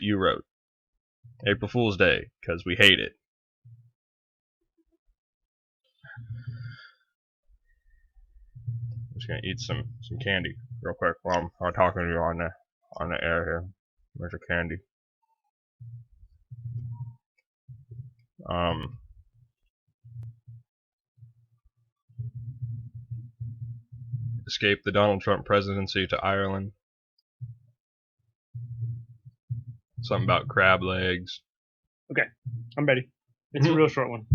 you wrote. April Fool's Day, because we hate it. I'm just gonna eat some candy real quick while I'm talking to you on the air here. Where's your candy? Escape the Donald Trump presidency to Ireland. Something about crab legs. Okay, I'm ready. It's a real short one.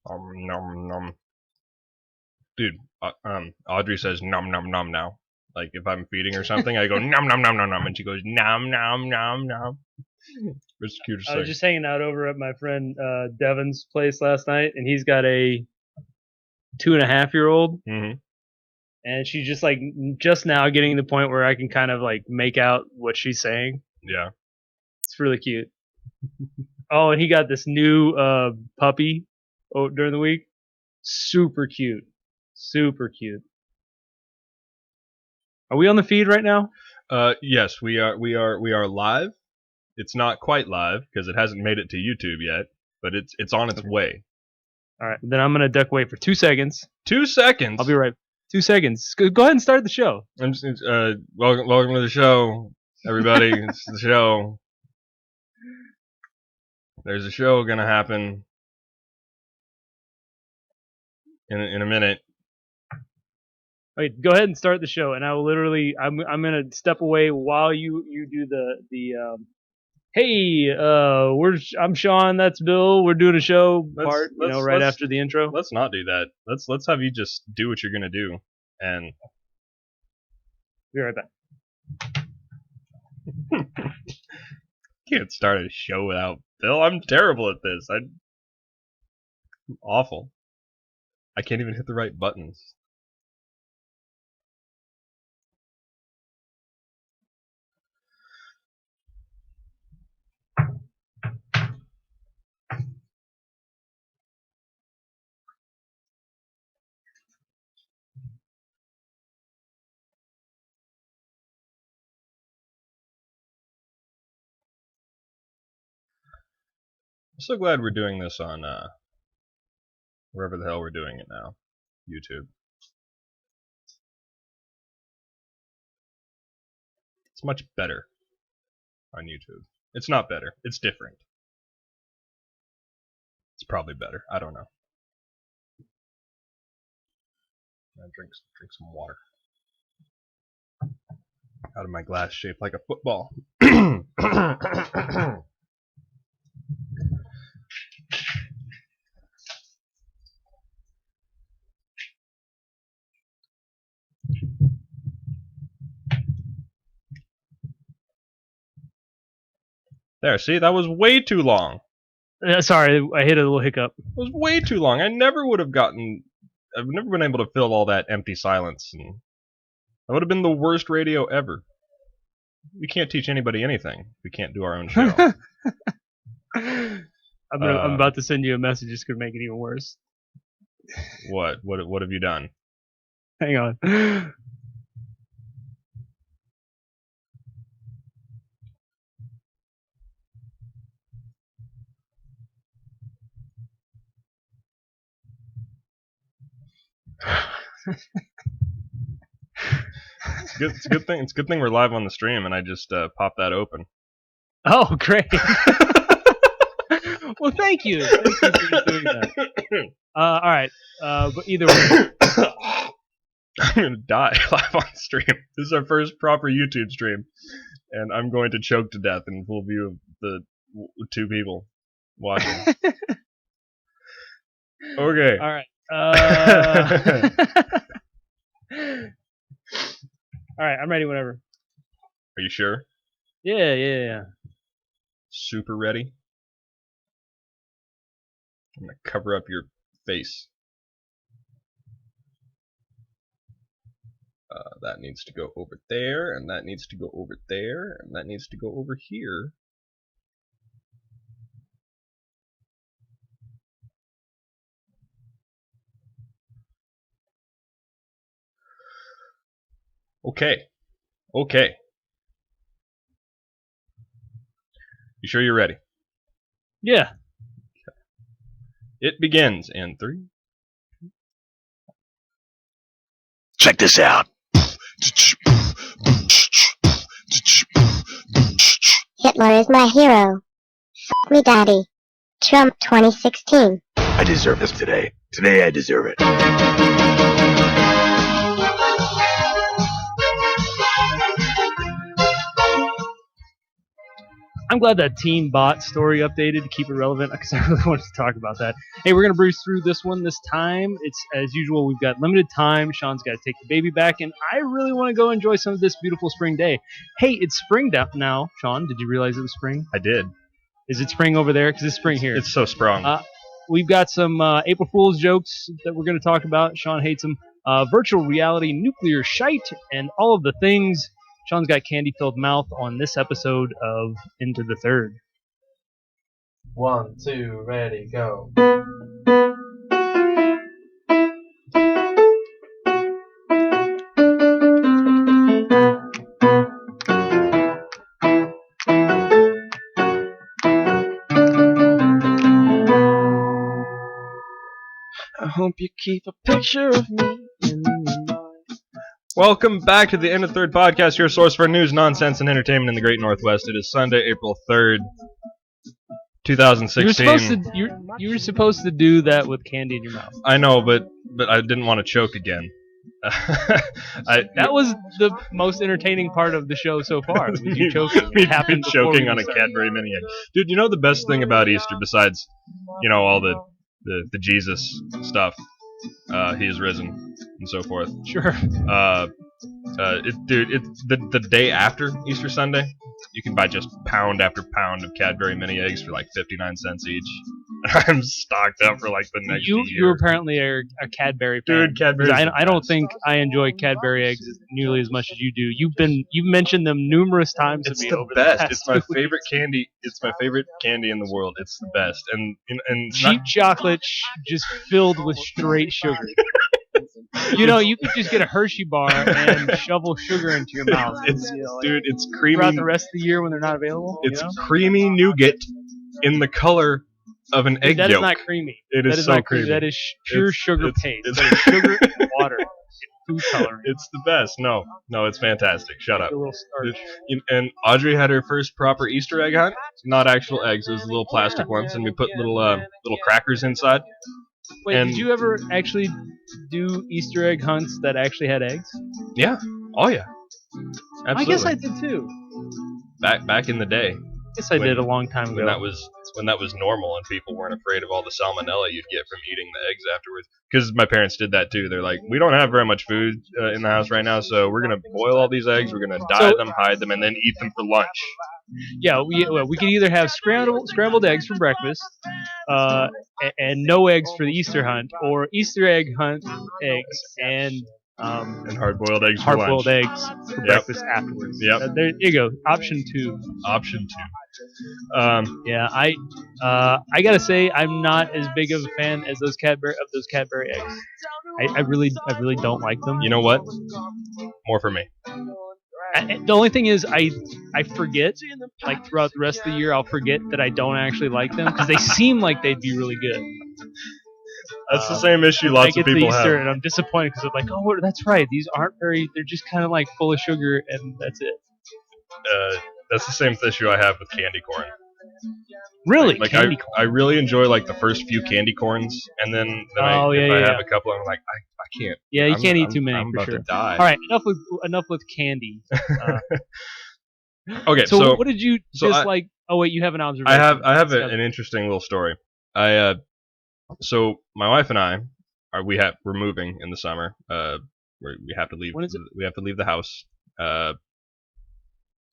Nom nom. Dude, Audrey says nom nom nom now. Like if I'm feeding her something, I go nom nom nom nom nom, and she goes nom nom nom nom. It's the cutest thing. I was just hanging out over at my friend Devin's place last night, and he's got a 2.5-year-old, and she's just now getting to the point where I can kind of like make out what she's saying. Yeah, it's really cute. Oh, and he got this new puppy during the week. Super cute. Super cute. Are we on the feed right now? Yes, we are live. It's not quite live because it hasn't made it to YouTube yet, but it's on its way. All right, then I'm gonna duck away for 2 seconds. 2 seconds. I'll be right. 2 seconds. Go ahead and start the show. Welcome to the show, everybody. It's the show. There's a show gonna happen in a minute. Wait, go ahead and start the show, and I will literally. I'm gonna step away while you do the. Hey, I'm Sean. That's Bill. We're doing a show right after the intro. Let's not do that. Let's have you just do what you're gonna do, and be right back. Can't start a show without Bill. I'm terrible at this. I'm awful. I can't even hit the right buttons. I'm so glad we're doing this on wherever the hell we're doing it now. YouTube. It's much better on YouTube. It's not better. It's different. It's probably better. I don't know. I drink some water out of my glass shaped like a football. There, see, that was way too long. Sorry, I hit a little hiccup. It was way too long. I've never been able to fill all that empty silence, and that would have been the worst radio ever. We can't teach anybody anything. We can't do our own show. I'm about to send you a message just to make it even worse. What? What have you done? Hang on. It's a good thing. It's a good thing we're live on the stream, and I just popped that open. Oh, great! Well, thank you. Thank you for doing that. All right, but either way, I'm gonna die live on stream. This is our first proper YouTube stream, and I'm going to choke to death in full view of the 2 people watching. Okay. All right. All right, I'm ready whenever. Are you sure? Yeah. Super ready? I'm gonna cover up your face. That needs to go over there, and that needs to go over there, and that needs to go over here. Okay. Okay. You sure you're ready? Yeah. It begins in 3. Check this out. Hitler is my hero. Fuck me, daddy. Trump 2016. I deserve this today. Today I deserve it. I'm glad that Teen Bot story updated to keep it relevant because I really wanted to talk about that. Hey, we're going to breeze through this one this time. It's, as usual, we've got limited time. Sean's got to take the baby back, and I really want to go enjoy some of this beautiful spring day. Hey, it's spring now. Sean, did you realize it was spring? I did. Is it spring over there? Because it's spring here. It's so sprung. We've got some April Fool's jokes that we're going to talk about. Sean hates them. Virtual reality, nuclear shite, and all of the things. Sean's got candy-filled mouth on this episode of Into the Third. 1, 2, ready, go. I hope you keep a picture of me in your mind. Welcome back to the End of Third podcast, your source for news, nonsense, and entertainment in the Great Northwest. It is Sunday, April 3rd, 2016. You were supposed to do that with candy in your mouth. I know, but I didn't want to choke again. That was the most entertaining part of the show so far. Was you choking? Me It happened before choking we on a started. Cadbury mini egg. Dude, you know the best thing about Easter, besides, all the Jesus stuff, he is risen, and so forth. Sure. It's the day after Easter Sunday. You can buy just pound after pound of Cadbury mini eggs for like 59 cents each. I'm stocked up for like the next year. You apparently are a Cadbury fan. Dude, Cadbury. I don't think I enjoy Cadbury eggs nearly as much as you do. You've mentioned them numerous times It's to me the over best. the past It's my 2 weeks. favorite candy. It's my favorite candy in the world. It's the best. And Cheap chocolate just filled with straight sugar. You could just get a Hershey bar and shovel sugar into your mouth. It's like, dude. It's creamy. throughout the rest of the year when they're not available. It's creamy nougat in the color of an egg That yolk. is not creamy. It That is is so not creamy. creamy. That is pure sugar it's- paste. it's- That is sugar and water. Food coloring. It's the best. No, it's fantastic. Shut up. A little starch. And Audrey had her first proper Easter egg hunt. Not actual eggs. It was little plastic ones, and we put little crackers inside. Wait, and- did you ever actually do Easter egg hunts that actually had eggs? Yeah. Oh yeah. Absolutely. I guess I did too. back in the day I guess I did a long time ago. when that was normal and people weren't afraid of all the salmonella you'd get from eating the eggs afterwards. Because my parents did that too. They're like, we don't have very much food in the house right now, so we're gonna boil all these eggs, we're gonna dye them, hide them, and then eat them for lunch. Yeah, we could either have scrambled eggs for breakfast, and no eggs for the Easter hunt, or Easter egg hunt eggs and And hard-boiled eggs for hard-boiled lunch. eggs for breakfast afterwards. Yep. There you go. Option 2. Option 2. Yeah, I gotta say I'm not as big of a fan as those Cadbury eggs. I really don't like them. You know what? More for me. The only thing is I forget, like throughout the rest of the year I'll forget that I don't actually like them because they seem like they'd be really good. That's the same issue I lots get of to people Easter have. and I'm disappointed because I'm like, oh, that's right, these aren't they're just kind of like full of sugar and that's it. That's the same issue I have with candy corn. Really? Like Candy I really enjoy like the first few candy corns, and then if I have a couple, I'm like, I can't. Yeah, you can't eat I'm- too many I'm for about sure. to die. All right, enough with candy. Okay, So what did you so dislike? Oh wait, you have an observation. I have Discuss an interesting little story. So my wife and I we're moving in the summer. We have to leave. When is it? We have to leave the house.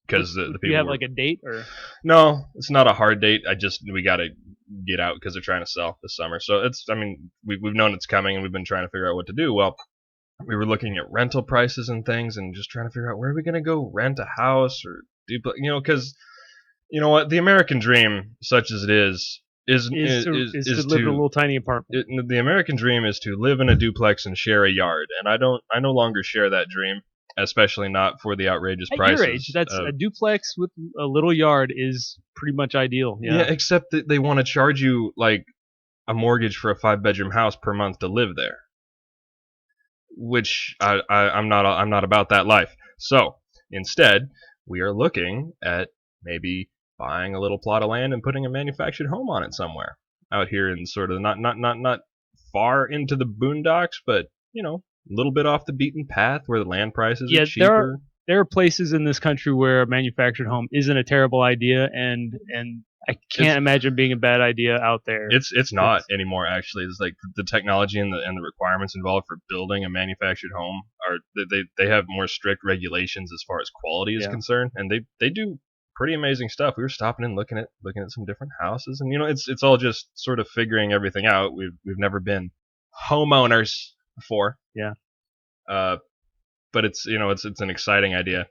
Because the people. Do you have like a date or? No, it's not a hard date. We got to get out because they're trying to sell this summer. So we've known it's coming and we've been trying to figure out what to do. Well, we were looking at rental prices and things and just trying to figure out where are we going to go rent a house or because you know what, the American dream, such as it is to live in a little tiny apartment. the American dream is to live in a duplex and share a yard, and I no longer share that dream. especially not for the outrageous At prices. your age, that's a duplex with a little yard is pretty much ideal. yeah, except that they want to charge you like a mortgage for a 5-bedroom house per month to live there, which I'm not about that life. So instead, we are looking at maybe buying a little plot of land and putting a manufactured home on it somewhere out here in sort of not far into the boondocks, but a little bit off the beaten path where the land prices are cheaper. There are places in this country where a manufactured home isn't a terrible idea, and I can't imagine being a bad idea out there. It's not anymore. Actually, it's like the technology and the requirements involved for building a manufactured home are they have more strict regulations as far as quality is concerned, and they do pretty amazing stuff. We were stopping and looking at some different houses, and it's all just sort of figuring everything out. We've never been homeowners before. Yeah. But it's it's an exciting idea.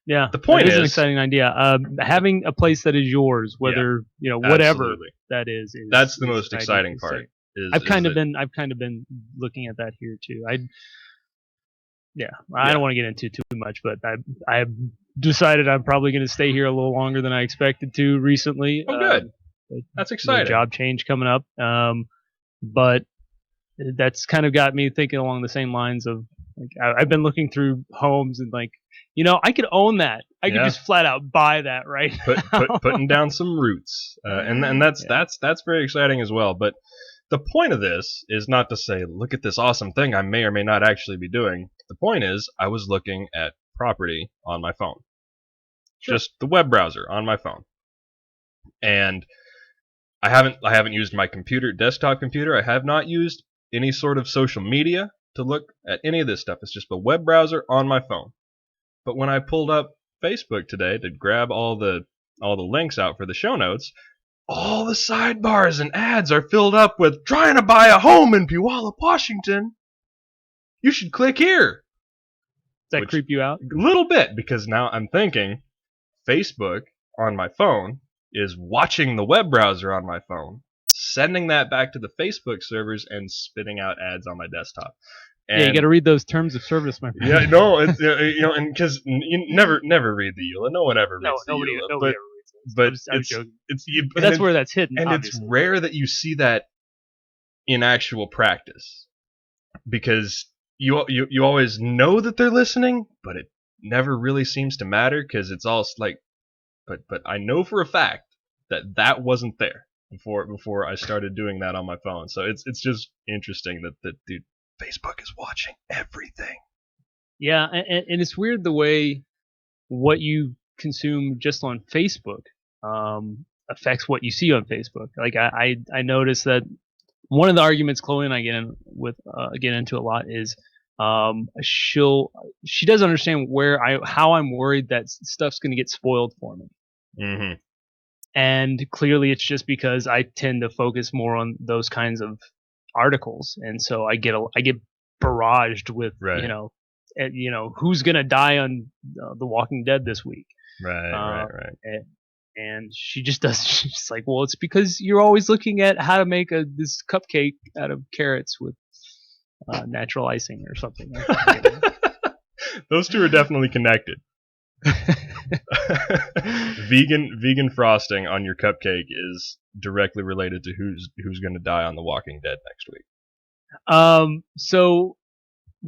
Yeah. The point is an exciting idea. Having a place that is yours, whether whatever absolutely. that is that's the most exciting part. I've kind of been looking at that here too. I don't want to get into too much, but I decided I'm probably going to stay here a little longer than I expected to recently. Oh, good. That's exciting. Job change coming up. But that's kind of got me thinking along the same lines of like I've been looking through homes and like I could own that. I could just flat out buy that right now. Putting down some roots, and that's very exciting as well. But the point of this is not to say, look at this awesome thing I may or may not actually be doing. The point is, I was looking at property on my phone, just the web browser on my phone, and I haven't used my desktop computer. I have not used any sort of social media to look at any of this stuff. It's just the web browser on my phone. But when I pulled up Facebook today to grab all the links out for the show notes, all the sidebars and ads are filled up with trying to buy a home in Puyallup, Washington. You should click here. Does that creep you out? A little bit, because now I'm thinking Facebook on my phone is watching the web browser on my phone, sending that back to the Facebook servers and spitting out ads on my desktop. And you got to read those terms of service, my friend. Yeah, no, it's, and because you never read the EULA. No one ever reads the EULA. Nobody ever reads it. But that's where that's hidden. And obviously. It's rare that you see that in actual practice, because you always know that they're listening, but it never really seems to matter because it's all like, but I know for a fact that wasn't there before I started doing that on my phone. So it's just interesting that dude, Facebook is watching everything. Yeah, and it's weird the way what you consume just on Facebook affects what you see on Facebook. Like I noticed that one of the arguments Chloe and I get into a lot is she doesn't understand how I'm worried that stuff's going to get spoiled for me. Mm-hmm. And clearly it's just because I tend to focus more on those kinds of articles, and so I get barraged with who's gonna die on The Walking Dead this week. Right. And she just does. She's like, well, it's because you're always looking at how to make this cupcake out of carrots with natural icing or something. Those two are definitely connected. Vegan frosting on your cupcake is directly related to who's going to die on The Walking Dead next week. So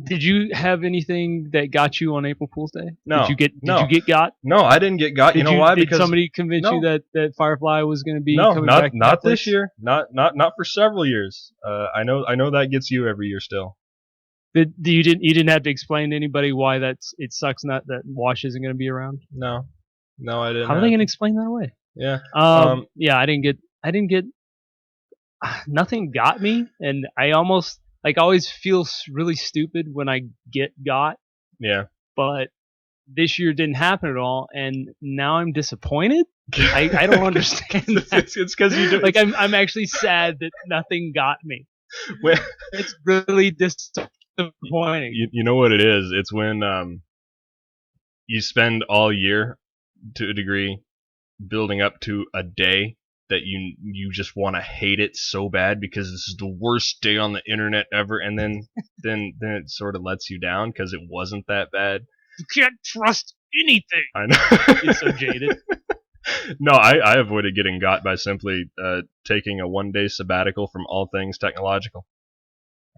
did you have anything that got you on April Fool's Day? No. Did you get got? No, I didn't get got. Why? Did because somebody convince you that Firefly was going to be coming back? Not this year. Not for several years. I know that gets you every year still. You didn't have to explain to anybody why it sucks that Wash isn't going to be around? No, I didn't. How are they going to explain that away? Yeah. Yeah, I didn't get. Nothing got me, and I always feel really stupid when I get got. Yeah. But this year didn't happen at all, and now I'm disappointed. I don't understand that. It's because you do. Like I'm actually sad that nothing got me. It's really disappointing. You know what it is? It's when you spend all year, to a degree, building up to a day that you just want to hate it so bad because this is the worst day on the internet ever, and then it sort of lets you down because it wasn't that bad. You can't trust anything. I know. It's so jaded. No, I avoided getting got by simply taking a 1-day sabbatical from all things technological.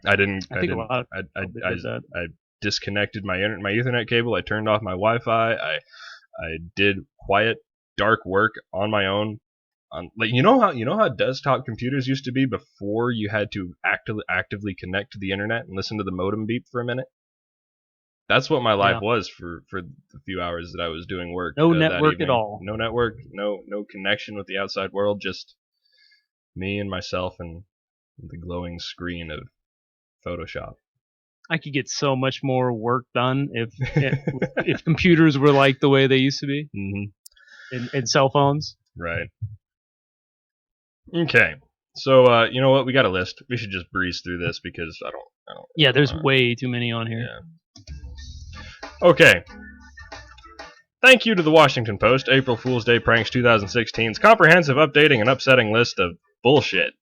I think a lot of people did that. I disconnected my Ethernet cable. I turned off my Wi-Fi. I did quiet, dark work on my own. You know how desktop computers used to be before you had to actively connect to the internet and listen to the modem beep for a minute. That's what my life was for the few hours that I was doing work. No network at all. No network. No connection with the outside world. Just me and myself and the glowing screen of Photoshop. I could get so much more work done if computers were like the way they used to be. Mm-hmm. In cell phones. Right. Okay. So you know what? We got a list. We should just breeze through this because I don't. Yeah, there's way too many on here. Yeah. Okay. Thank you to the Washington Post, April Fool's Day Pranks 2016's comprehensive, updating, and upsetting list of bullshit.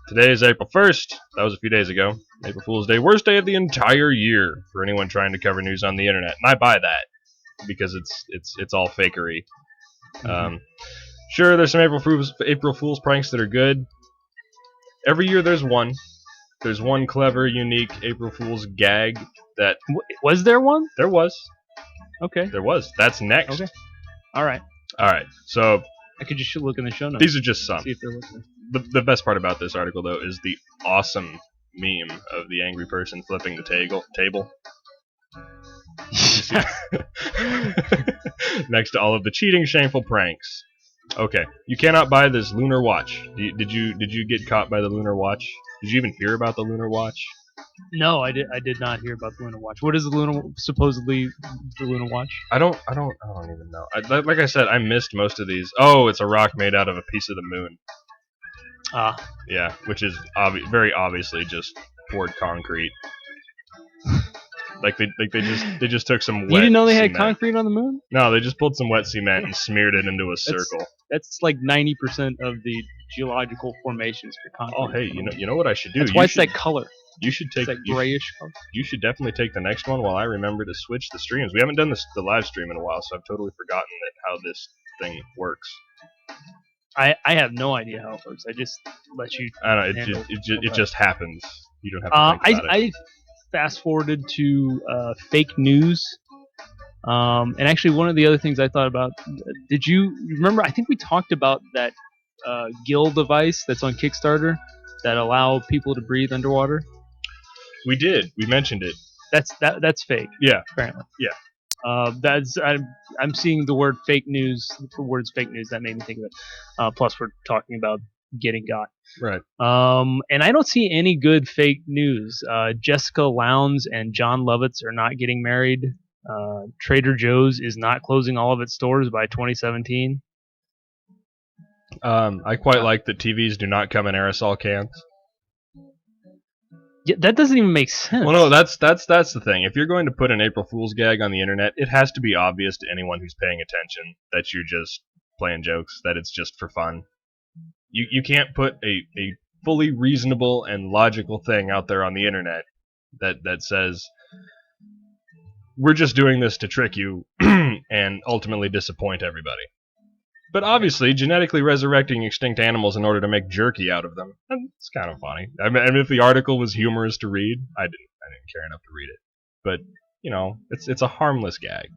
Today is April 1st. That was a few days ago. April Fool's Day, worst day of the entire year for anyone trying to cover news on the internet. And I buy that because it's all fakery. Sure, there's some April Fool's pranks that are good. Every year there's one. There's one clever, unique April Fool's gag that... Was there one? There was. Okay. There was. That's next. Okay. All right. So... I could just look in the show notes. These are just some. See if they're listening. The best part about this article, though, is the awesome meme of the angry person flipping the table. Next to all of the cheating, shameful pranks. Okay, you cannot buy this lunar watch. Did you get caught by the lunar watch? Did you even hear about the lunar watch? No, I did not hear about the lunar watch. What is supposedly the lunar watch? I don't even know. Like I said, I missed most of these. Oh, it's a rock made out of a piece of the moon. Yeah, which is very obviously just poured concrete. Like they just took some wet. You didn't know they cement. had concrete on the moon? No, they just pulled some wet cement and smeared it into a circle. That's like 90% of the geological formations for concrete. Oh, hey, you know what I should do? That's why it's that color. You should take that grayish color. You should definitely take the next one while I remember to switch the streams. We haven't done the live stream in a while, so I've totally forgotten how this thing works. I have no idea how it works. I just let you. I don't know. It just happens. You don't have to think about it. I fast forwarded to fake news. And actually, one of the other things I thought about. Did you remember? I think we talked about that gill device that's on Kickstarter that allow people to breathe underwater. We did. We mentioned it. That's fake. Yeah. Apparently. Yeah. I'm seeing the word fake news. The words fake news that made me think of it. Plus, we're talking about getting got. Right. And I don't see any good fake news. Jessica Lowndes and John Lovitz are not getting married. Trader Joe's is not closing all of its stores by 2017. I quite like that TVs do not come in aerosol cans. Yeah, that doesn't even make sense. Well, no, that's the thing. If you're going to put an April Fool's gag on the internet, it has to be obvious to anyone who's paying attention that you're just playing jokes, that it's just for fun. You can't put a fully reasonable and logical thing out there on the internet that says we're just doing this to trick you and ultimately disappoint everybody. But obviously, genetically resurrecting extinct animals in order to make jerky out of them, it's kind of funny. I mean, if the article was humorous to read, I didn't care enough to read it. But, you know, it's a harmless gag.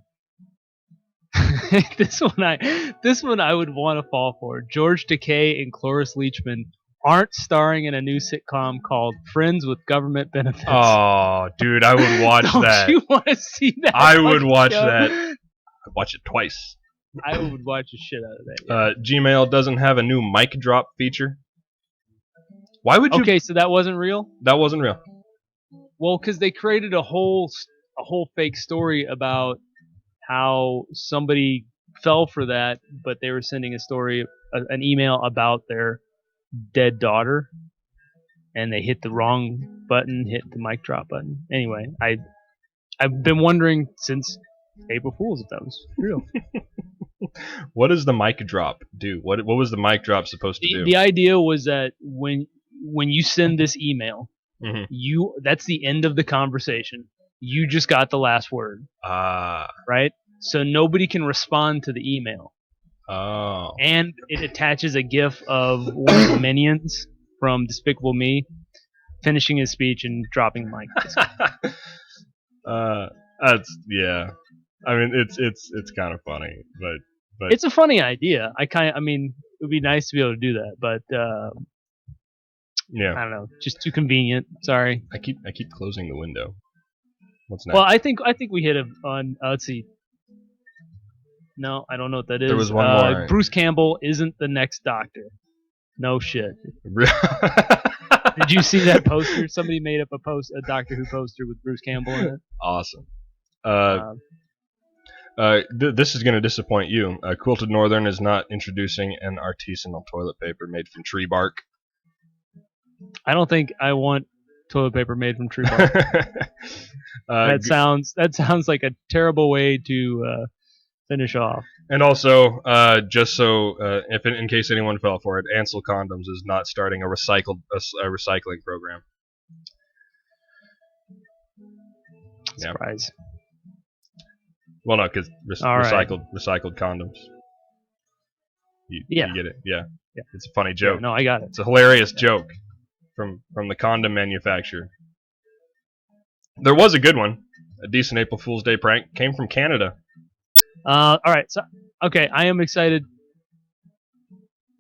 This one I would want to fall for. George Takei and Cloris Leachman aren't starring in a new sitcom called Friends with Government Benefits. Oh, dude, I would watch that. Don't you want to see that? I would watch that. I'd watch it twice. I would watch the shit out of that. Yeah. Gmail doesn't have a new mic drop feature. Why would you? Okay, so that wasn't real? That wasn't real. Well, because they created a whole fake story about how somebody fell for that, but they were sending an email about their dead daughter, and they hit the wrong button, hit the mic drop button. Anyway, I've been wondering since April Fool's if that was real. What does the mic drop do? What was the mic drop supposed to do? The idea was that when you send this email, mm-hmm. that's the end of the conversation. you just got the last word, right? So nobody can respond to the email. Oh. And it attaches a GIF of one of the minions from Despicable Me finishing his speech and dropping the mic. That's yeah. I mean, it's kind of funny, but It's a funny idea. I mean, it would be nice to be able to do that, but yeah. I don't know, just too convenient. Sorry. I keep closing the window. What's next? Well, I think we hit him on. Let's see. No, I don't know what that is. There was one more. Bruce Campbell isn't the next Doctor. No shit. Did you see that poster? Somebody made up a Doctor Who poster with Bruce Campbell in it. Awesome. This is going to disappoint you. Quilted Northern is not introducing an artisanal toilet paper made from tree bark. I don't think I want toilet paper made from tree bark. That sounds like a terrible way to finish off. And also, just so if in case anyone fell for it, Ansel Condoms is not starting a recycling program. Yeah. Surprise. Well, no, because recycled condoms. You get it? Yeah. It's a funny joke. Yeah, no, I got it. It's a hilarious joke from the condom manufacturer. There was a good one. A decent April Fool's Day prank. Came from Canada. All right. So, okay, I am excited.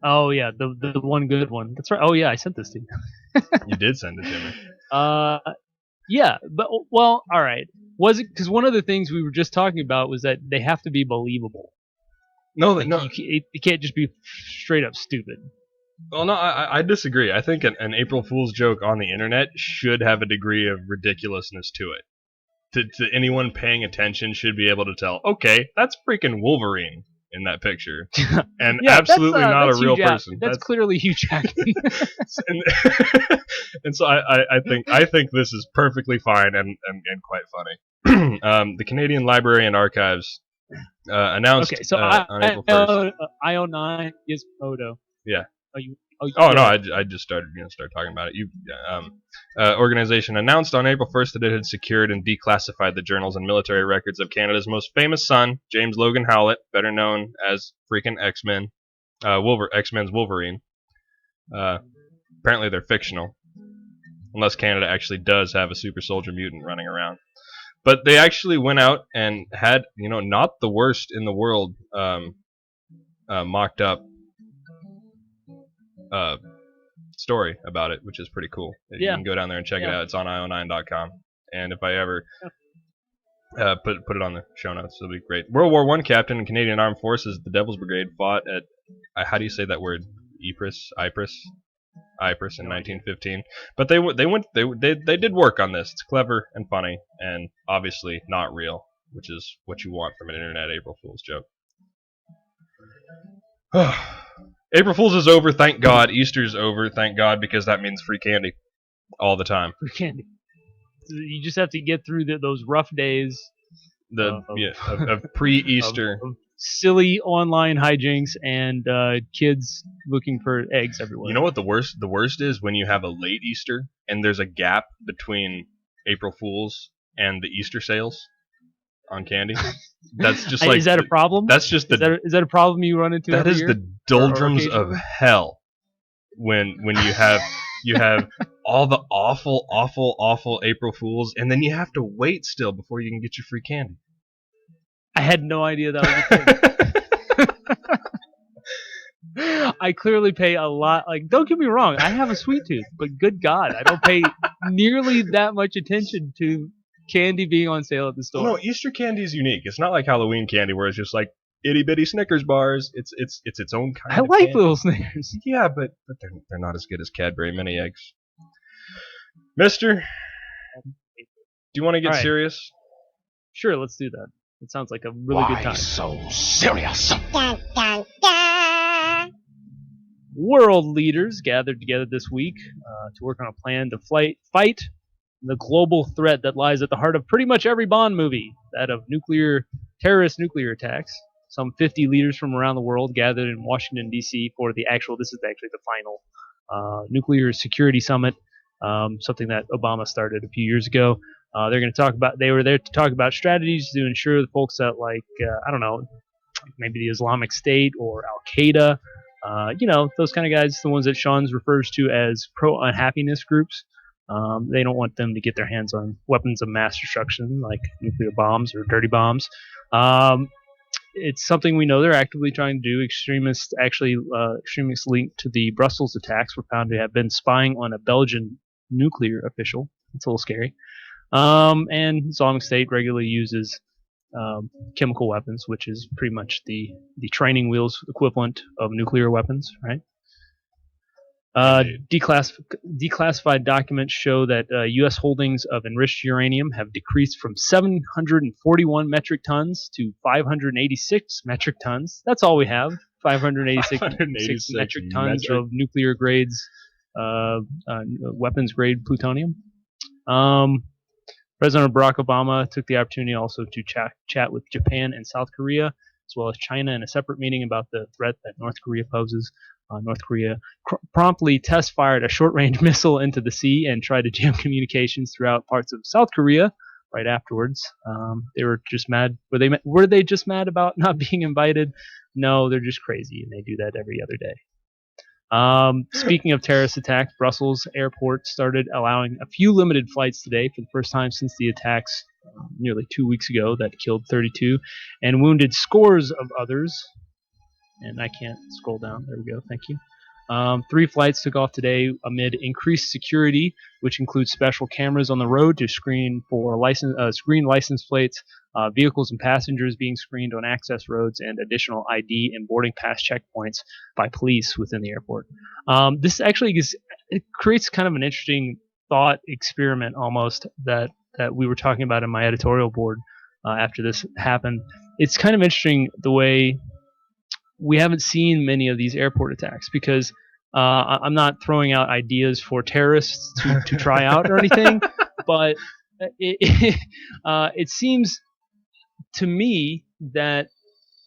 Oh yeah, the one good one. That's right. Oh yeah, I sent this to you. You did send it to me. Yeah, but well, all right. Was it because one of the things we were just talking about was that they have to be believable. No, Like, no. you can't just be straight up stupid. Well, no, I disagree. I think an April Fool's joke on the internet should have a degree of ridiculousness to it. To anyone paying attention should be able to tell, okay, that's freaking Wolverine in that picture. And Yeah, absolutely not a that's real Hugh Jackman. person. That's clearly Hugh Jackman. and so I think this is perfectly fine and quite funny. The Canadian Library and Archives announced Okay, so on April 1st. IO9 is Odo. Yeah. Oh, No, I just started start talking about it. Organization announced on April 1st that it had secured and declassified the journals and military records of Canada's most famous son, James Logan Howlett, better known as freaking X-Men, X-Men's Wolverine. Apparently they're fictional, unless Canada actually does have a super soldier mutant running around. But they actually went out and had, not the worst in the world mocked up story about it, which is pretty cool. You can go down there and check it out. It's on io9.com. And if I ever put it on the show notes, it'll be great. World War I captain in Canadian Armed Forces, the Devil's Brigade, fought at how do you say that word? Ypres in 1915. But they did work on this. It's clever and funny, and obviously not real, which is what you want from an internet April Fool's joke. April Fool's is over, thank God. Easter's over, thank God, because that means free candy all the time. Free candy. You just have to get through those rough days. Of pre-Easter. Of silly online hijinks and kids looking for eggs everywhere. You know what the worst is? When you have a late Easter and there's a gap between April Fool's and the Easter sales on candy. That's just like... Is that a problem? That's just is that a problem you run into? That every is year? the doldrums of hell. When you have all the awful April Fools, and then you have to wait still before you can get your free candy. I had no idea that was a thing. I clearly pay a lot. Like, don't get me wrong, I have a sweet tooth, but good God, I don't pay nearly that much attention to candy being on sale at the store. No, Easter candy is unique. It's not like Halloween candy where it's just like itty bitty Snickers bars. It's its own kind. I of like candy. little Snickers. Yeah, but they're not as good as Cadbury mini eggs. Mister, do you want to get serious? Sure, let's do that. It sounds like a really good time. So serious? Dun, dun, dun. World leaders gathered together this week to work on a plan to fight the global threat that lies at the heart of pretty much every Bond movie, that of terrorist nuclear attacks. Some 50 leaders from around the world gathered in Washington, D.C. for this is actually the final nuclear security summit, something that Obama started a few years ago. They're going to talk about. They were there to talk about strategies to ensure the folks that I don't know, maybe the Islamic State or Al Qaeda, those kind of guys, the ones that Sean's refers to as pro-unhappiness groups. They don't want them to get their hands on weapons of mass destruction like nuclear bombs or dirty bombs. It's something we know they're actively trying to do. Extremists linked to the Brussels attacks were found to have been spying on a Belgian nuclear official. It's a little scary. And Islamic State regularly uses chemical weapons, which is pretty much the training wheels equivalent of nuclear weapons, right? Declassified documents show that U.S. holdings of enriched uranium have decreased from 741 metric tons to 586 metric tons. That's all we have. 586 metric tons of nuclear grades, weapons grade plutonium. President Barack Obama took the opportunity also to chat with Japan and South Korea, as well as China, in a separate meeting about the threat that North Korea poses. North Korea promptly test-fired a short-range missile into the sea and tried to jam communications throughout parts of South Korea right afterwards. They were just mad. Were they just mad about not being invited? No, they're just crazy, and they do that every other day. Speaking of terrorist attacks, Brussels airport started allowing a few limited flights today for the first time since the attacks nearly 2 weeks ago that killed 32 and wounded scores of others. And I can't scroll down. There we go. Thank you. 3 flights took off today amid increased security, which includes special cameras on the road to screen license plates, vehicles and passengers being screened on access roads, and additional ID and boarding pass checkpoints by police within the airport. This actually it creates kind of an interesting thought experiment almost that we were talking about in my editorial board after this happened. It's kind of interesting the way we haven't seen many of these airport attacks because I'm not throwing out ideas for terrorists to try out or anything, but it seems to me that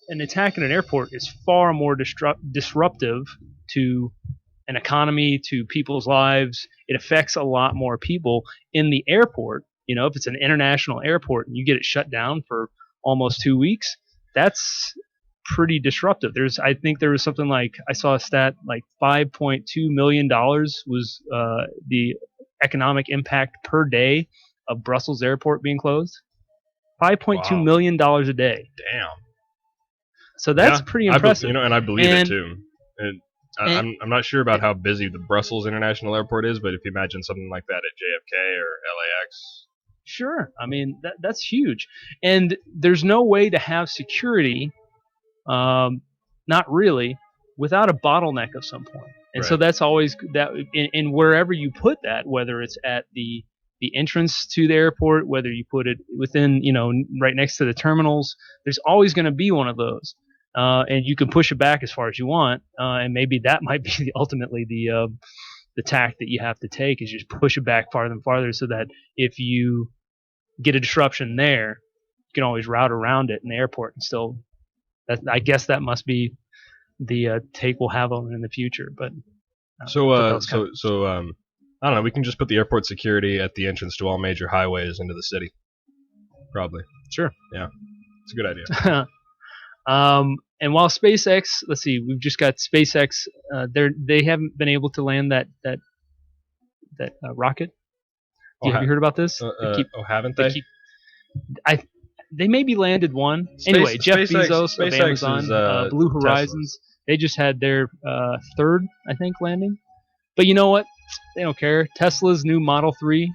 an attack in an airport is far more disruptive to an economy, to people's lives. It affects a lot more people in the airport. If it's an international airport and you get it shut down for almost 2 weeks, that's pretty disruptive. I think there was something like, I saw a stat like $5.2 million was the economic impact per day of Brussels airport being closed. $5.2 million a day. Damn. So that's pretty impressive. And I believe it too. I'm not sure about how busy the Brussels International Airport is, but if you imagine something like that at JFK or LAX. Sure. I mean, that's huge. And there's no way to have security, not really, without a bottleneck of some point. And so that's always that in wherever you put that, whether it's at the entrance to the airport, whether you put it within, right next to the terminals, there's always going to be one of those. And you can push it back as far as you want. And maybe that might be ultimately the tack that you have to take, is just push it back farther and farther, so that if you get a disruption there, you can always route around it in the airport and still. I guess that must be the take we'll have on it in the future. But so I don't know. We can just put the airport security at the entrance to all major highways into the city. Probably. Sure. Yeah, it's a good idea. And while SpaceX, let's see, we've just got SpaceX. They haven't been able to land that rocket. Have you heard about this? Haven't they? They maybe landed one. Anyway, Jeff Bezos of SpaceX Amazon, Blue Horizons, they just had their third, I think, landing. But you know what? They don't care. Tesla's new Model 3,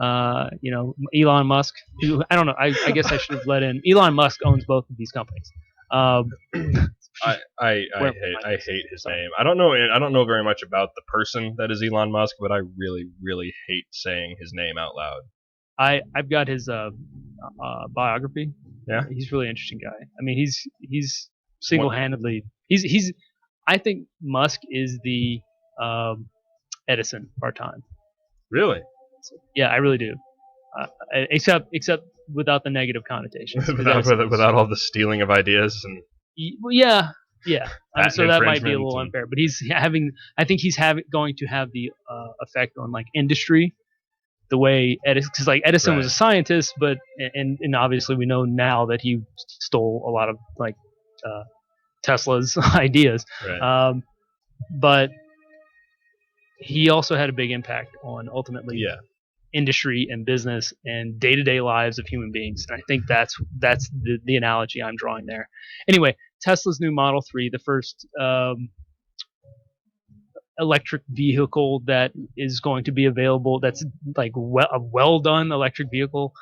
Elon Musk, who, I don't know, I guess I should have let in. Elon Musk owns both of these companies. I hate his name. I don't know very much about the person that is Elon Musk, but I really, really hate saying his name out loud. I've got his biography. Yeah, he's a really interesting guy. I mean, he's single-handedly. He's. I think Musk is the Edison of our time. Really? Yeah, I really do. Except without the negative connotations. without all the stealing of ideas and. Yeah. So that might be a little unfair, but I think he's going to have the effect on like industry the way Edison, because like Edison was Right. a scientist, but and obviously we know now that he stole a lot of like Tesla's ideas. Right. But he also had a big impact on ultimately Yeah. industry and business and day-to-day lives of human beings. And I think that's the analogy I'm drawing there. Anyway, Tesla's new Model 3, the first electric vehicle that is going to be available, that's like a well-done electric vehicle.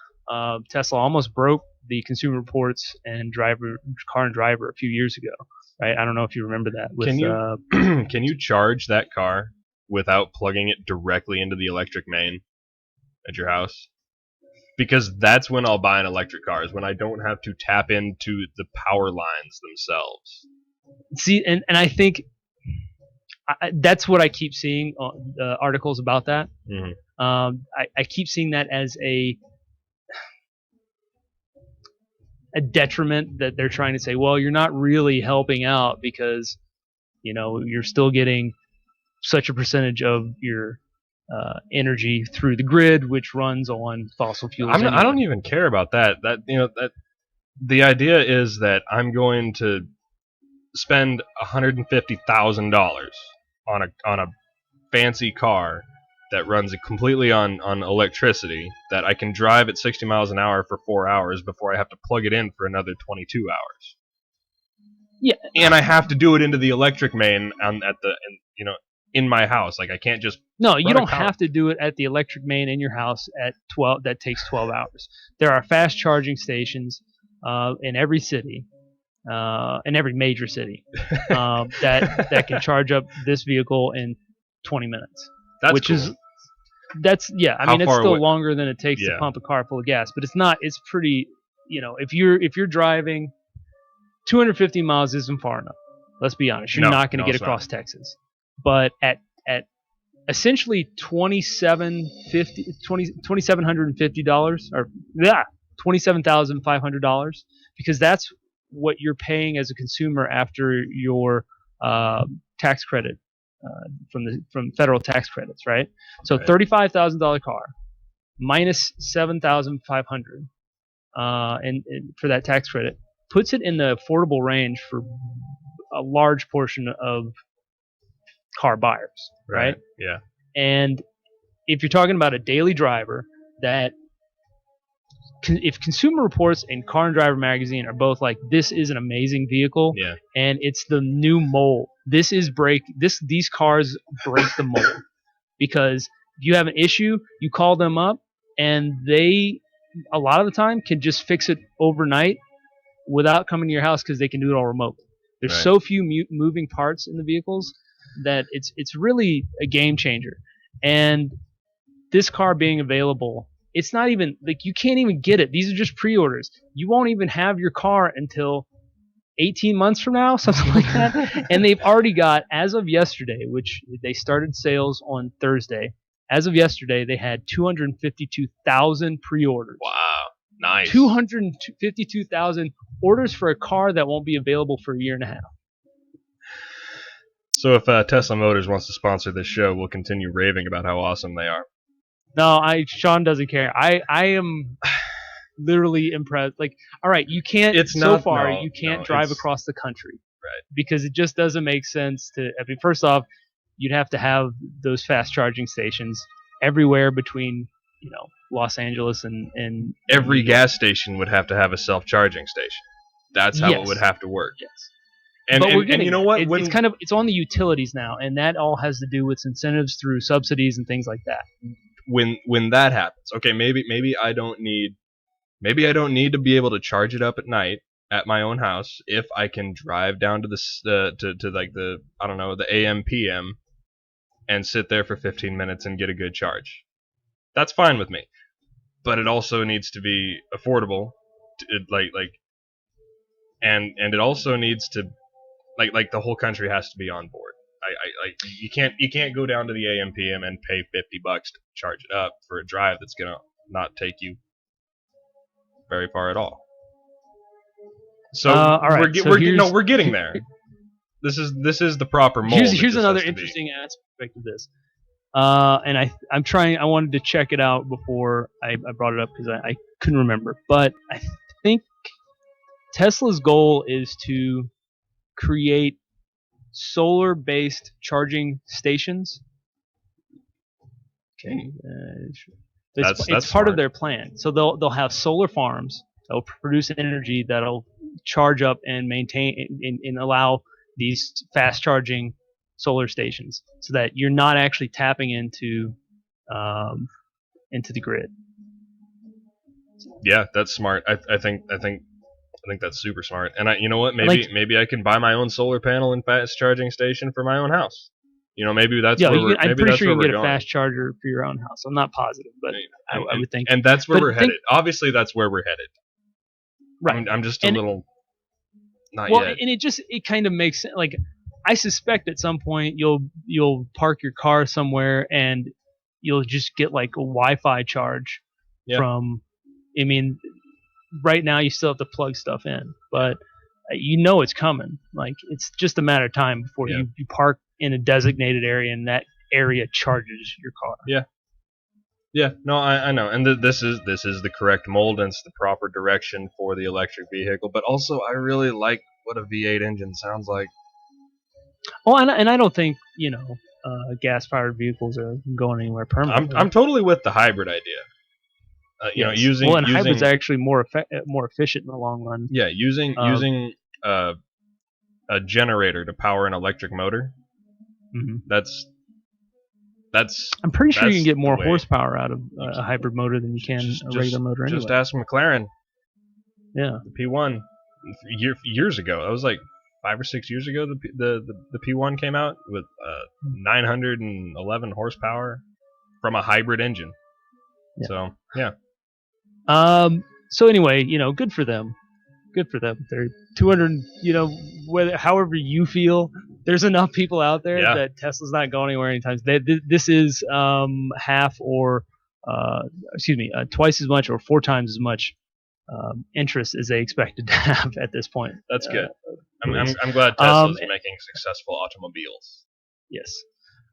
Tesla almost broke the Consumer Reports and Car and Driver a few years ago. Right? I don't know if you remember that. With, Can you can you charge that car without plugging it directly into the electric main at your house? Because that's when I'll buy an electric car, is when I don't have to tap into the power lines themselves. see, and I think that's what I keep seeing articles about that. Mm-hmm. I keep seeing that as a detriment, that they're trying to say, well, you're not really helping out because you're still getting such a percentage of your energy through the grid, which runs on fossil fuels. I don't even care about that. That the idea is that I'm going to spend $150,000 on a fancy car that runs completely on electricity, that I can drive at 60 miles an hour for 4 hours before I have to plug it in for another 22 hours. Yeah, and I have to do it into the electric main in my house. Like, I can't just no, you run a don't car. have to do it at the electric main in your house at 12. That takes 12 hours. There are fast charging stations in every city, in every major city, that can charge up this vehicle in 20 minutes. That's which cool. is that's yeah. I How mean, it's far still away- longer than it takes Yeah. to pump a car full of gas, but it's not. It's pretty. If you're driving 250 miles isn't far enough. Let's be honest. You're No, not going to no, get it's not. across Texas. But at essentially $2,750 or $27,500, because that's what you're paying as a consumer after your tax credit from federal tax credits, right? So Right. $35,000 car minus $7,500 and for that tax credit puts it in the affordable range for a large portion of car buyers, right? Yeah. And if you're talking about a daily driver, that if Consumer Reports and Car and Driver magazine are both like, this is an amazing vehicle, Yeah. and it's the new mold. These cars break the mold, because if you have an issue, you call them up, and they a lot of the time can just fix it overnight without coming to your house, because they can do it all remotely. There's Right. so few moving parts in the vehicles that it's really a game changer. And this car being available, it's not even like, you can't even get it. These are just pre-orders. You won't even have your car until 18 months from now, something like that. And they've already got, as of yesterday, which they started sales on Thursday, as of yesterday, they had 252,000 pre-orders. Wow. Nice. 252,000 orders for a car that won't be available for a year and a half. So if Tesla Motors wants to sponsor this show, we'll continue raving about how awesome they are. No, Sean doesn't care. I am literally impressed. Like, all right, you can't. It's so not- far, no, you can't no, drive it's- across the country, Right. Because it just doesn't make sense to. I mean, first off, you'd have to have those fast charging stations everywhere between, Los Angeles and Every gas station would have to have a self-charging station. That's how it Yes. would have to work. Yes. And, But and, we're and getting you know there. what? It's on the utilities now, and that all has to do with incentives through subsidies and things like that. when that happens, okay, maybe I don't need to be able to charge it up at night at my own house if I can drive down to to like the, I don't know, the AM PM and sit there for 15 minutes and get a good charge. That's fine with me. But it also needs to be affordable, and it also needs to like the whole country has to be on board. You can't go down to the AM PM and pay $50 to charge it up for a drive that's gonna not take you very far at all. So all right, so we're getting there. This is the proper mold. Here's it just another has to be. interesting aspect of this. And I'm trying. I wanted to check it out before I brought it up because I couldn't remember. But I think Tesla's goal is to create solar-based charging stations. Okay, it's part smart. of their plan. So they'll have solar farms that'll produce energy that'll charge up and maintain and allow these fast charging solar stations, so that you're not actually tapping into the grid. Yeah, that's smart. I think that's super smart. And you know what? Like- Maybe I can buy my own solar panel and fast charging station for my own house. You know, maybe that's Yeah, where you we're. can, I'm maybe pretty that's sure you where can get we're a going. fast charger for your own house. I'm not positive, but I would think. And that's where But we're think- headed. Obviously, that's where we're headed. Right. I'm just a And- little. Not Well, yet. and it kind of makes sense. Like, I suspect at some point you'll park your car somewhere and you'll just get like a Wi-Fi charge Yeah. from. I mean, right now you still have to plug stuff in, but you know it's coming. Like, it's just a matter of time before Yeah. you park in a designated area and that area charges your car. Yeah, no, I know, and this is the correct mold, and it's the proper direction for the electric vehicle. But also, I really like what a V8 engine sounds like. Oh, and I don't think gas-powered vehicles are going anywhere permanently. I'm totally with the hybrid idea. You know, Yes. using hybrids are actually more efficient in the long run. yeah, using a generator to power an electric motor. Mhm. That's I'm pretty sure you That's can get the more way. horsepower out of a hybrid motor than you can a regular motor anyway. Just ask McLaren, Yeah. the P1, years ago. That was like 5 or 6 years ago. The P1 came out with 911 horsepower from a hybrid engine. Yeah. So yeah. So anyway, good for them. Good for them. They're 200. However you feel, there's enough people out there Yeah. that Tesla's not going anywhere anytime. This is half or twice as much or 4 times as much interest as they expected to have at this point. That's good. Yes. I'm glad Tesla's making successful automobiles. Yes.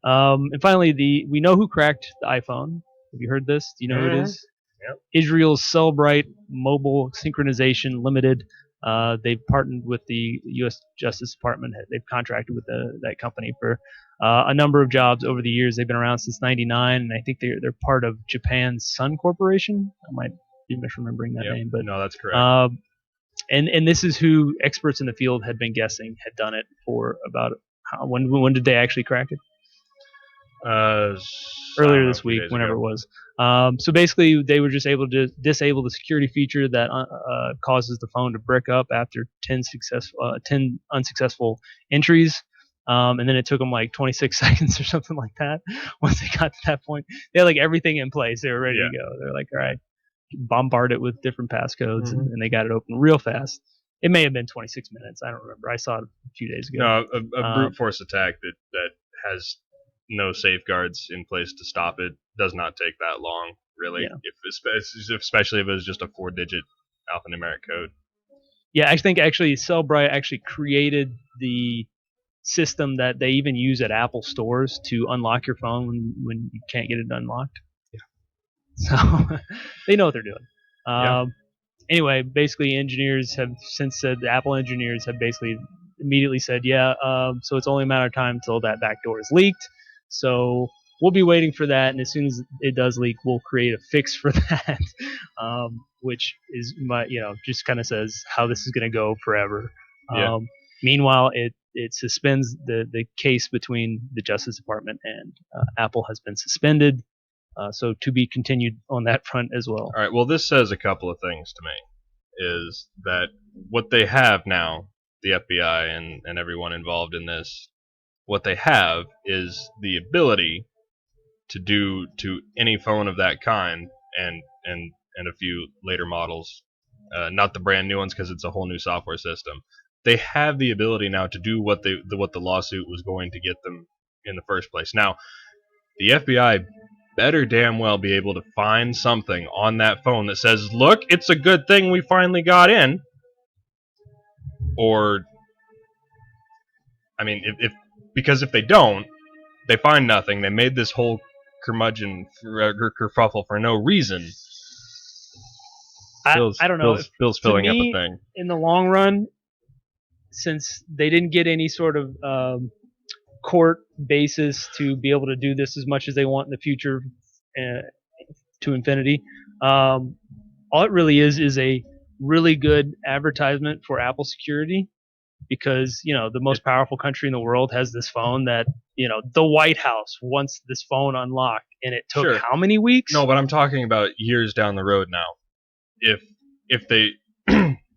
And finally, we know who cracked the iPhone. Have you heard this? Do you know who it is? Yep. Israel's Cellbrite Mobile Synchronization Limited. They've partnered with the U.S. Justice Department. They've contracted with that company for a number of jobs over the years. They've been around since '99, and I think they're part of Japan's Sun Corporation. I might be misremembering that Yep. name, but No, that's correct. and this is who experts in the field had been guessing had done it for about when did they actually crack it? Earlier this week, whenever it was. So basically, they were just able to disable the security feature that causes the phone to brick up after 10 unsuccessful entries. And then it took them like 26 seconds or something like that. Once they got to that point, they had like everything in place. They were ready to go. They're like, all right, bombard it with different passcodes, and they got it open real fast. It may have been 26 minutes. I don't remember. I saw it a few days ago. No, a brute force attack that has no safeguards in place to stop it does not take that long, really. Yeah. Especially if it was just a 4-digit alphanumeric code. Yeah, I think actually Cellbrite actually created the system that they even use at Apple stores to unlock your phone when you can't get it unlocked. Yeah. So they know what they're doing. Anyway, basically engineers have since said, the Apple engineers have basically immediately said, so it's only a matter of time until that back door is leaked. So we'll be waiting for that, and as soon as it does leak, we'll create a fix for that, which is just kind of says how this is going to go forever. Yeah. Meanwhile, it suspends the case between the Justice Department and Apple has been suspended, so to be continued on that front as well. All right. Well, this says a couple of things to me. Is that what they have now? The FBI and everyone involved in this. What they have is the ability to do to any phone of that kind and a few later models, not the brand new ones because it's a whole new software system. They have the ability now to do what the lawsuit was going to get them in the first place. Now, the FBI better damn well be able to find something on that phone that says, "Look, it's a good thing we finally got in." Or, I mean, because if they don't, they find nothing. They made this whole curmudgeon kerfuffle for no reason. I don't know. Bill's To filling up me, a thing. in the long run, since they didn't get any sort of court basis to be able to do this as much as they want in the future to infinity, all it really is a really good advertisement for Apple security, because the most powerful country in the world has this phone that the White House wants this phone unlocked, and it took Sure. how many weeks? No, but I'm talking about years down the road now. If they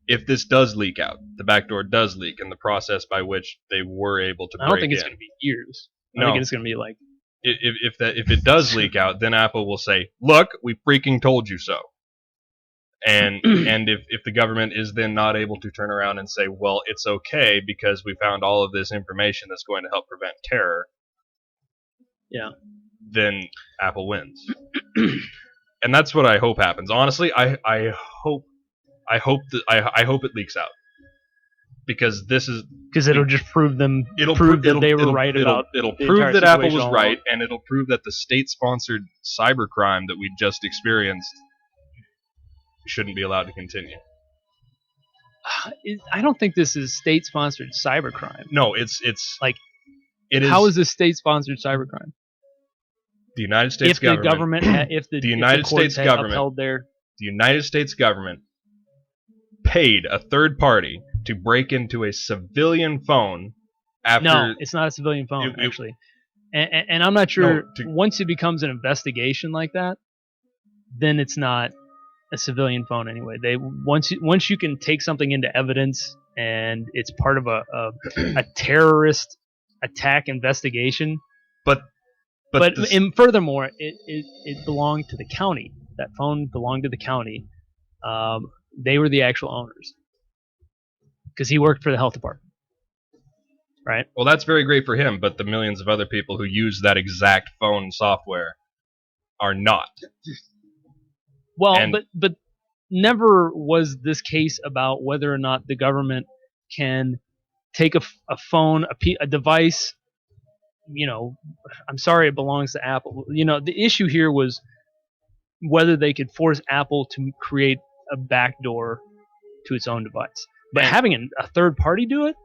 if this does leak out, the backdoor does leak, and the process by which they were able to break in. I don't think it's going to be years. I think it's going to be like, if it does leak out, then Apple will say, "Look, we freaking told you so." And if the government is then not able to turn around and say, "Well, it's okay because we found all of this information that's going to help prevent terror," yeah, then Apple wins. And that's what I hope happens. Honestly, I hope it leaks out, because it'll just prove that they were right about. It'll the prove entire that Apple situation was all right, along. and it'll prove that the state-sponsored cybercrime that we just experienced shouldn't be allowed to continue. I don't think this is state-sponsored cybercrime. No, it's Like, it is. How is this state-sponsored cybercrime? The United States If the government? government, if the United courts States had government upheld their, The United States government paid a third party to break into a civilian phone after. no, it's not a civilian phone It- actually, and I'm not sure. No, to- Once it becomes an investigation like that, then it's not a civilian phone anyway. Once you can take something into evidence and it's part of a terrorist attack investigation. But and furthermore, it belonged to the county. That phone belonged to the county. They were the actual owners, because he worked for the health department, right? Well, that's very great for him, but the millions of other people who use that exact phone software are not. Well, And- but never was this case about whether or not the government can take a phone, a device. I'm sorry, it belongs to Apple. The issue here was whether they could force Apple to create a backdoor to its own device. But And- having a third party do it,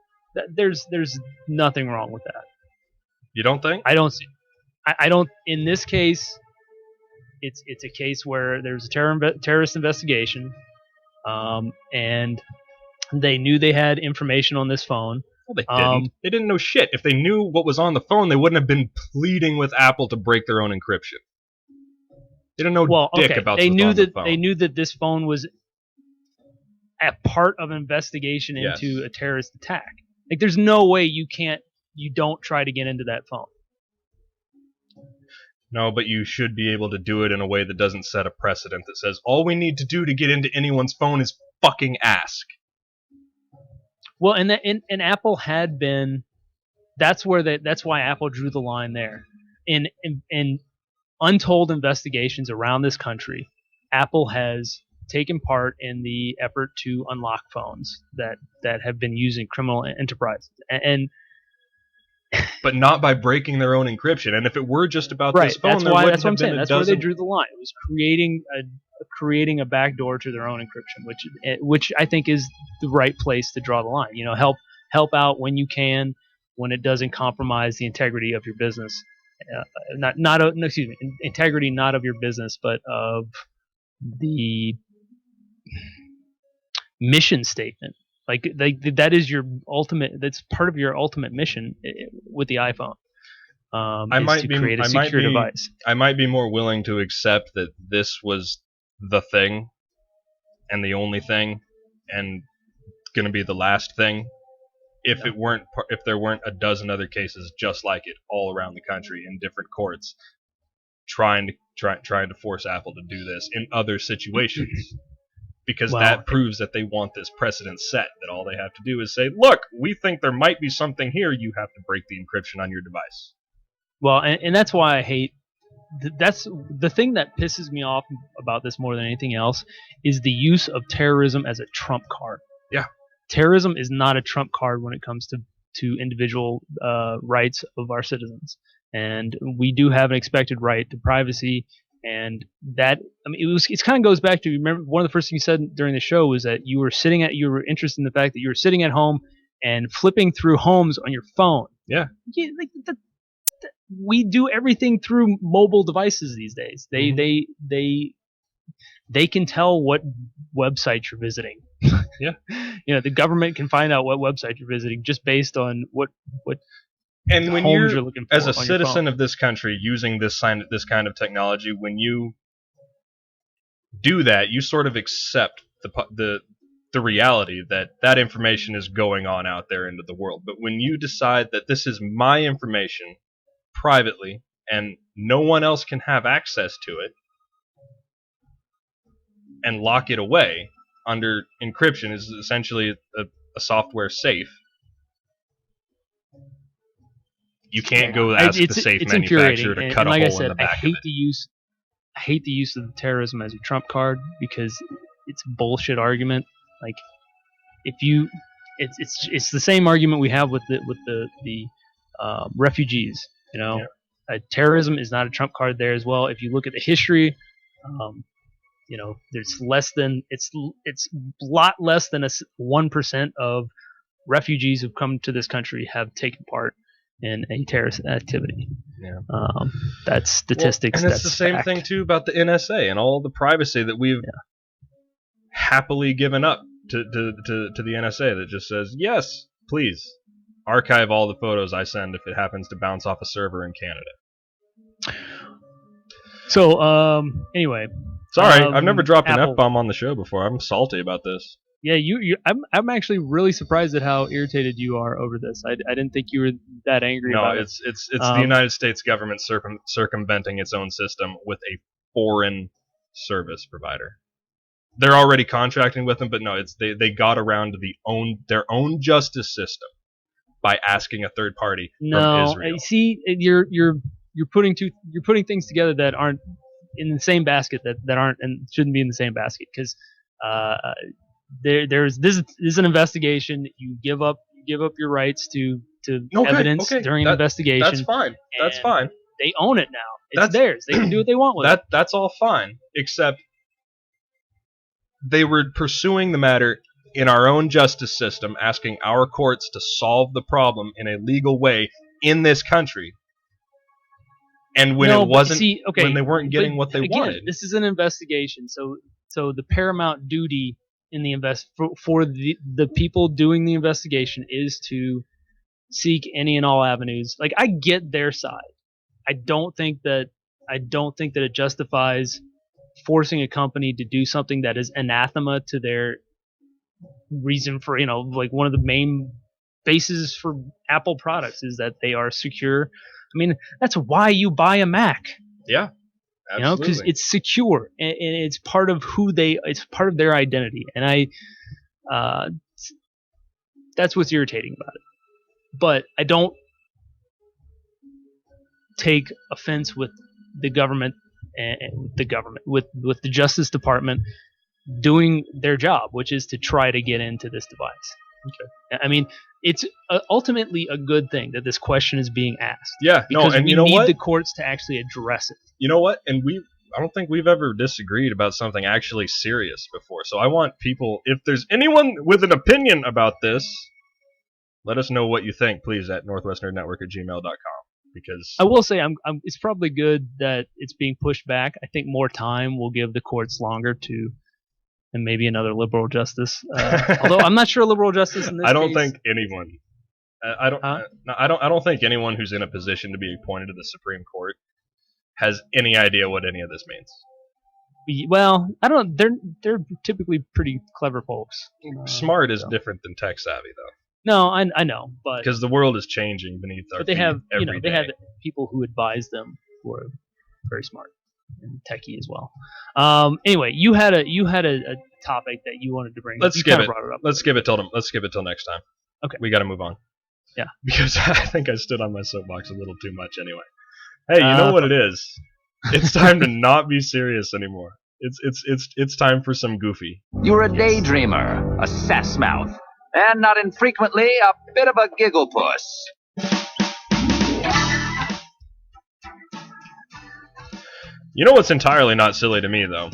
there's nothing wrong with that. You don't think? I don't see. I don't. In this case, it's a case where there's a terrorist investigation, and they knew they had information on this phone. Well, they didn't. They didn't know shit. If they knew what was on the phone, they wouldn't have been pleading with Apple to break their own encryption. They didn't know dick about they what's knew on that the phone. they knew that this phone was a part of investigation Yes. into a terrorist attack. Like, there's no way you don't try to get into that phone. No, but you should be able to do it in a way that doesn't set a precedent that says all we need to do to get into anyone's phone is fucking ask. Well, and Apple had been. That's why Apple drew the line there. In untold investigations around this country, Apple has taken part in the effort to unlock phones that have been used in criminal enterprises. And But not by breaking their own encryption. And if it were just about right, this phone, that's there why. wouldn't That's what I'm have been saying. a That's where they dozen- drew the line. It was creating a backdoor to their own encryption, which I think is the right place to draw the line. Help out when you can, when it doesn't compromise the integrity of your business. Integrity not of your business, but of the mission statement. Like that is your ultimate. That's part of your ultimate mission with the iPhone. Is to create a secure device. I might be more willing to accept that this was the thing, and the only thing, and going to be the last thing. If there weren't a dozen other cases just like it all around the country in different courts, trying to force Apple to do this in other situations, because that proves that they want this precedent set. That all they have to do is say, "Look, we think there might be something here. You have to break the encryption on your device." Well, and that's why I hate. That's the thing that pisses me off about this more than anything else is the use of terrorism as a trump card. Yeah. Terrorism is not a trump card when it comes to individual rights of our citizens. and we do have an expected right to privacy. And that, I mean, it kind of goes back to, remember, one of the first things you said during the show was that you were interested in the fact that you were sitting at home and flipping through homes on your phone. Yeah. Like we do everything through mobile devices these days. They can tell what website you're visiting. Yeah. The government can find out what website you're visiting just based on what and when homes you're looking for as a on your citizen phone. of this country using this kind of technology, when you do that, you sort of accept the reality that information is going on out there into the world. But when you decide that this is my information privately and no one else can have access to it, and lock it away under encryption, is essentially a software safe. You can't go ask the safe manufacturer to cut a like hole I said, in the back I hate the use of the terrorism as a trump card, because it's a bullshit argument. Like, it's the same argument we have with the refugees. Terrorism is not a trump card there as well. If you look at the history, there's it's a lot less than 1% of refugees who've come to this country have taken part in a terrorist activity. Yeah. That's statistics. And it's that's the same fact. thing too about the NSA and all the privacy that we've happily given up to the NSA, that just says, yes, please archive all the photos I send if it happens to bounce off a server in Canada. So anyway, sorry, I've never dropped an Apple. F-bomb on the show before. I'm salty about this. Yeah, I'm actually really surprised at how irritated you are over this. I didn't think you were that angry about it. No, it's the United States government circumventing its own system with a foreign service provider. They're already contracting with them, but no, they got around their own justice system by asking a third party from Israel. See, you're putting things together that aren't in the same basket, that aren't and shouldn't be in the same basket, because this is an investigation. You give up your rights to evidence during an investigation. That's fine. That's fine. They own it now. It's theirs. They can do what they want with it. That's all fine, except they were pursuing the matter in our own justice system, asking our courts to solve the problem in a legal way in this country. And when when they weren't getting what they wanted. This is an investigation, so the paramount duty in the for the people doing the investigation is to seek any and all avenues. Like, I get their side. I don't think that it justifies forcing a company to do something that is anathema to their reason for, like, one of the main bases for Apple products is that they are secure. I mean, that's why you buy a Mac. Yeah. Absolutely. Because it's secure and it's part of it's part of their identity. And that's what's irritating about it. But I don't take offense with the government with the Justice Department doing their job, which is to try to get into this device. Okay. I mean, it's ultimately a good thing that this question is being asked. Yeah, because and we you know need what? the courts to actually address it. You know what? And I don't think we've ever disagreed about something actually serious before. So I want people, if there's anyone with an opinion about this, let us know what you think, please, at northwestnerdnetwork@gmail.com. Because I will say, it's probably good that it's being pushed back. I think more time will give the courts longer to, and maybe another liberal justice. Although I'm not sure liberal justice in this I don't case. think anyone. I don't think anyone who's in a position to be appointed to the Supreme Court has any idea what any of this means. Well, I don't. They're typically pretty clever folks. Smart is different than tech savvy, though. No, I know, but because the world is changing beneath our feet every day. They have people who advise them who are very smart and techie as well. Anyway, you had a topic that you wanted to bring. Let's skip it. Let's skip it till next time. Okay, we got to move on. Yeah, because I think I stood on my soapbox a little too much anyway. Hey, you know what it is? It's time to not be serious anymore. It's time for some goofy. You're a daydreamer, a sassmouth, and not infrequently a bit of a giggle puss. You know what's entirely not silly to me, though?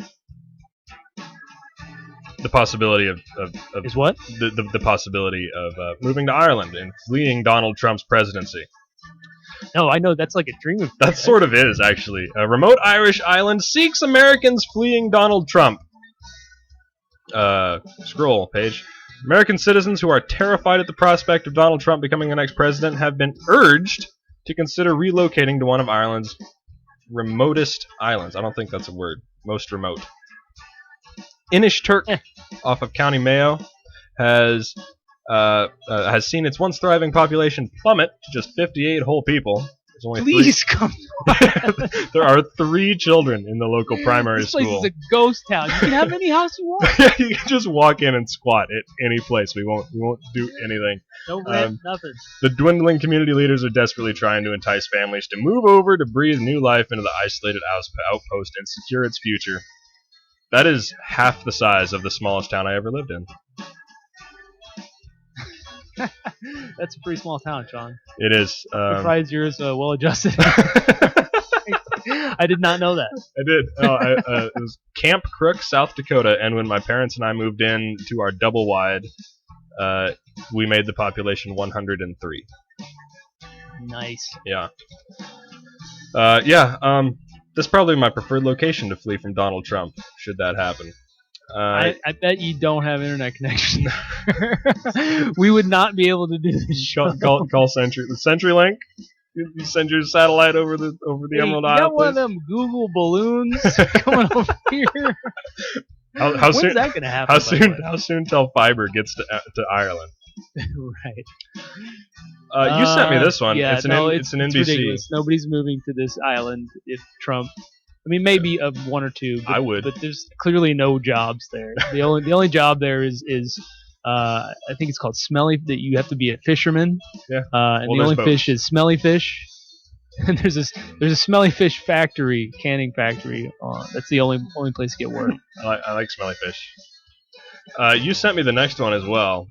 The possibility of Is what? the possibility of moving to Ireland and fleeing Donald Trump's presidency. No, I know that's like a dream of. That sort of is, actually. A remote Irish island seeks Americans fleeing Donald Trump. Scroll page. American citizens who are terrified at the prospect of Donald Trump becoming the next president have been urged to consider relocating to one of Ireland's remotest islands. I don't think that's a word. Most remote. Inishturk, off of County Mayo, has seen its once thriving population plummet to just 58 whole people. There's only Please come. there are 3 children in the local primary This place school. is a ghost town. You can have any house you want. You can just walk in and squat at any place. We won't do anything. No rent, nothing. The dwindling community leaders are desperately trying to entice families to move over to breathe new life into the isolated outpost and secure its future. That is half the size of the smallest town I ever lived in. That's a pretty small town, Sean. It is. Surprised you're as well adjusted. I did not know that. I did. It was Camp Crook, South Dakota, and when my parents and I moved in to our double wide, we made the population 103. Nice. Yeah. That's probably my preferred location to flee from Donald Trump, should that happen. I bet you don't have internet connection. We would not be able to do this show. Call Sentry. The CenturyLink. You send your satellite over the Emerald you Isle. got one of please? them Google balloons coming over here. How When's soon? that gonna happen? How by the soon? way? How soon till fiber gets to Ireland? Right. You sent me this one. Yeah, it's an it's NBC. ridiculous. Nobody's moving to this island if Trump. I mean, maybe of 1 or 2. But, I would. but there's clearly no jobs there. The only job there is I think it's called smelly. That you have to be a fisherman. Yeah. And Well, the only there's fish is smelly fish. And there's a smelly fish factory, canning factory. That's the only place to get work. I like smelly fish. You sent me the next one as well.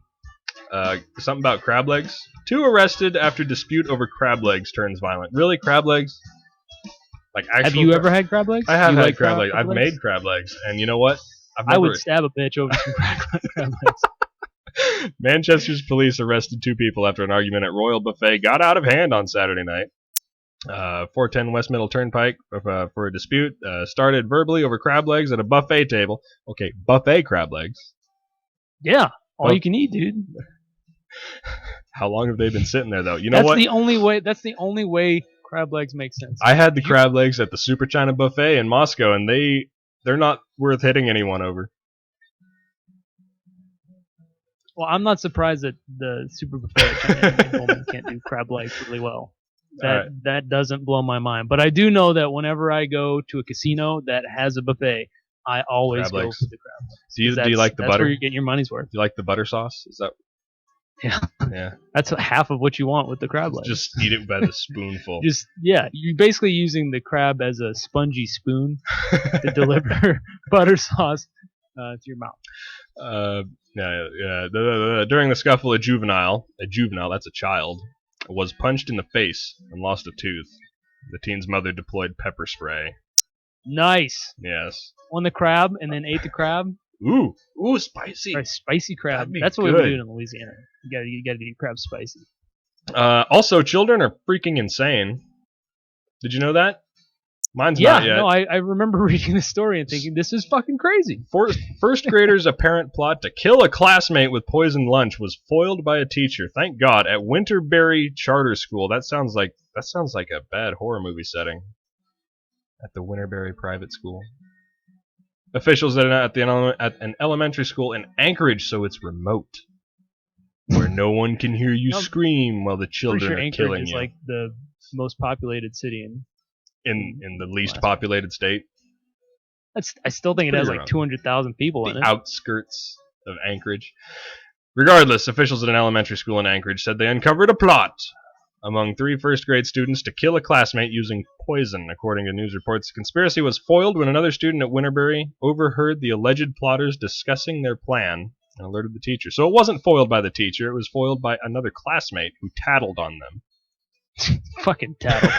Something about crab legs. 2 arrested after dispute over crab legs turns violent. Really, crab legs? Like actual? Have you ever had crab legs? I have You had like crab legs. I've made crab legs, and you know what? I would stab a bitch over some crab legs. Manchester's police arrested 2 people after an argument at Royal Buffet got out of hand on Saturday night. 410 West Middle Turnpike for a dispute started verbally over crab legs at a buffet table. Okay, buffet crab legs. Yeah, all Well- you can eat, dude. How long have they been sitting there, though? You know what? That's the only way crab legs make sense. I had the crab legs at the Super China Buffet in Moscow, and they're not worth hitting anyone over. Well, I'm not surprised that the Super Buffet in Pullman can't do crab legs really well. That doesn't blow my mind. But I do know that whenever I go to a casino that has a buffet, I always Crab go legs. for the crab legs. Do you 'Cause like the that's butter? where you get your money's worth. Do you like the butter sauce? Is that? Yeah. Yeah. That's half of what you want with the crab legs. Just eat it by the spoonful. You're basically using the crab as a spongy spoon to deliver butter sauce to your mouth. During the scuffle, a juvenile, that's a child, was punched in the face and lost a tooth. The teen's mother deployed pepper spray. Nice. Yes. On the crab and then ate the crab. Ooh, spicy. Right, spicy crab. That'd be That's what we good. do in Louisiana. You gotta eat crab spicy. Also, children are freaking insane. Did you know that? Mine's Yeah, not yet. no, I remember reading this story and thinking this is fucking crazy. First graders' apparent plot to kill a classmate with poisoned lunch was foiled by a teacher. Thank God, at Winterberry Charter School. That sounds like a bad horror movie setting. At the Winterberry Private School. Officials at an elementary school in Anchorage, so it's remote, where no one can hear you No, scream while the Pretty children sure are Anchorage killing is you. like the most populated city in the least populated state. I still think it Pretty has remote. like 200,000 people in The it. outskirts of Anchorage. Regardless, officials at an elementary school in Anchorage said they uncovered a plot among 3 first-grade students to kill a classmate using poison. According to news reports, the conspiracy was foiled when another student at Winterberry overheard the alleged plotters discussing their plan and alerted the teacher. So it wasn't foiled by the teacher, it was foiled by another classmate who tattled on them. Fucking tattle.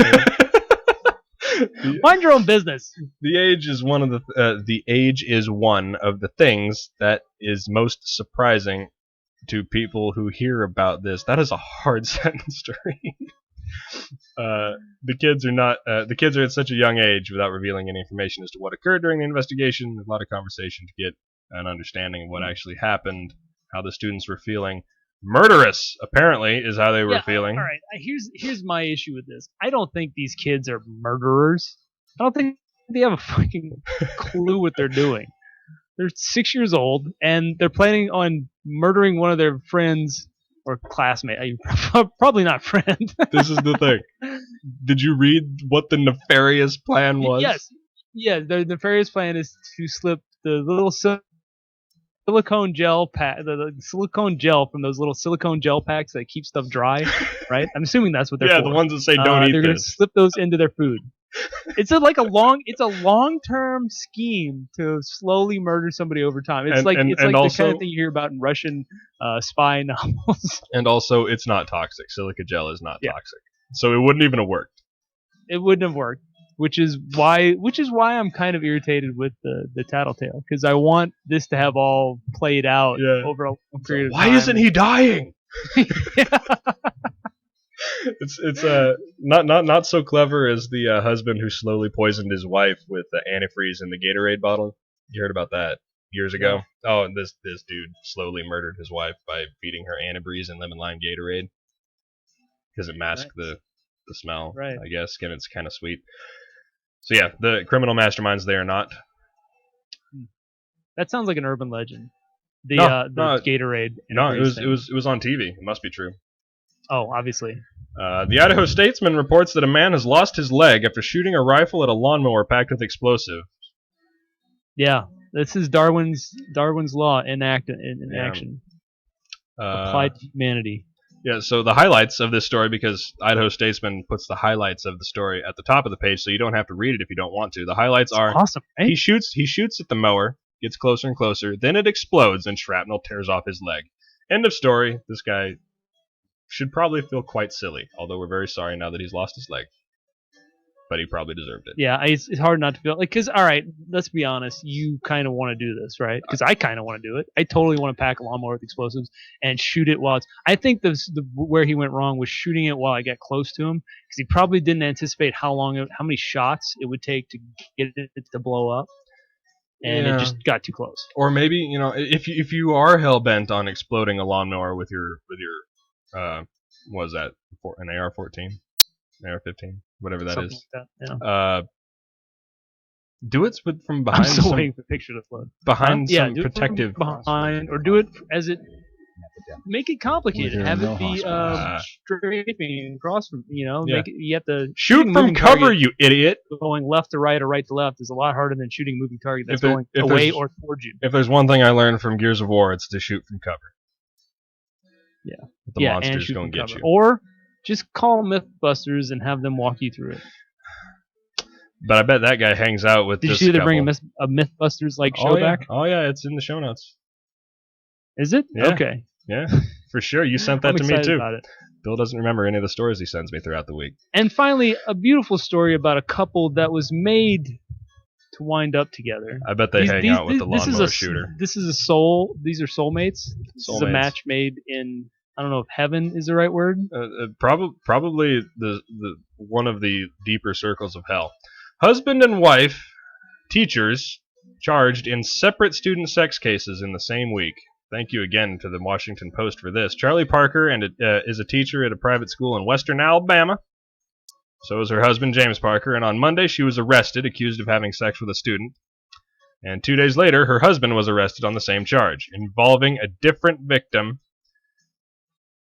Mind your own business. The age is one of the things that is most surprising to people who hear about this. That is a hard sentence to read. The kids are at such a young age without revealing any information as to what occurred during the investigation. A lot of conversation to get an understanding of what actually happened, how the students were feeling. Murderous, apparently, is how they were feeling. All right. Here's my issue with this. I don't think these kids are murderers. I don't think they have a fucking clue what they're doing. They're 6 years old and they're planning on murdering one of their friends or classmate. Probably not friend. This is the thing. Did you read what the nefarious plan was? Yes. Yeah, the nefarious plan is to slip the little silicone gel the silicone gel from those little silicone gel packs that keep stuff dry, right? I'm assuming that's what they're for. The ones that say don't eat they're this. Gonna slip those into their food. It's a long-term scheme to slowly murder somebody over time. It's like the kind of thing you hear about in Russian spy novels. And also, it's not toxic. Silica gel is not toxic, so it wouldn't even have worked. It wouldn't have worked, which is why I'm kind of irritated with the Tattletale, because I want this to have all played out over a long period of time. Why isn't he dying? It's not so clever as the husband who slowly poisoned his wife with the antifreeze in the Gatorade bottle. You heard about that years ago? Yeah. Oh, and this dude slowly murdered his wife by feeding her antifreeze and lemon lime Gatorade because it masked the smell, right. I guess, and it's kind of sweet. So yeah, the criminal masterminds, they are not. That sounds like an urban legend. The Gatorade. No, it was on TV. It must be true. Oh, obviously. The Idaho Statesman reports that a man has lost his leg after shooting a rifle at a lawnmower packed with explosives. Yeah, this is Darwin's law in action. Applied to humanity. Yeah, so the highlights of this story, because Idaho Statesman puts the highlights of the story at the top of the page, so you don't have to read it if you don't want to. The highlights are awesome. Right? He shoots at the mower, gets closer and closer, then it explodes and shrapnel tears off his leg. End of story. This guy should probably feel quite silly, although we're very sorry now that he's lost his leg. But he probably deserved it. Yeah, it's hard not to feel like, because, all right, let's be honest, you kind of want to do this, right? Because I kind of want to do it. I totally want to pack a lawnmower with explosives and shoot it while it's... I think where he went wrong was shooting it while I got close to him, because he probably didn't anticipate how many shots it would take to get it to blow up. And it just got too close. Or maybe, if you are hell-bent on exploding a lawnmower with your what was that? An AR-14? An AR-15? Whatever that Something is. like that, yeah. Do it from behind. I'm still waiting for the picture to flood. Behind some do protective. Behind, or do it as it. Make it complicated. Have it be strafing across from. Yeah. You have to shoot from cover, you idiot. Going left to right or right to left is a lot harder than shooting a moving target that's going away or towards you. If there's one thing I learned from Gears of War, it's to shoot from cover. Yeah. The monster's going to get you. Or just call Mythbusters and have them walk you through it. But I bet that guy hangs out with. Did you see they're bringing a Mythbusters show back? Oh yeah, it's in the show notes. Is it? Yeah. Okay. Yeah, for sure. You sent that I'm to me too. About it. Bill doesn't remember any of the stories he sends me throughout the week. And finally, a beautiful story about a couple that was made to wind up together. I bet they hang out with the lawnmower shooter. These are soulmates. This is a match made in, I don't know if heaven is the right word. Probably the one of the deeper circles of hell. Husband and wife, teachers, charged in separate student sex cases in the same week. Thank you again to the Washington Post for this. Charlie Parker is a teacher at a private school in western Alabama. So is her husband, James Parker, and on Monday she was arrested, accused of having sex with a student. And 2 days later, her husband was arrested on the same charge, involving a different victim.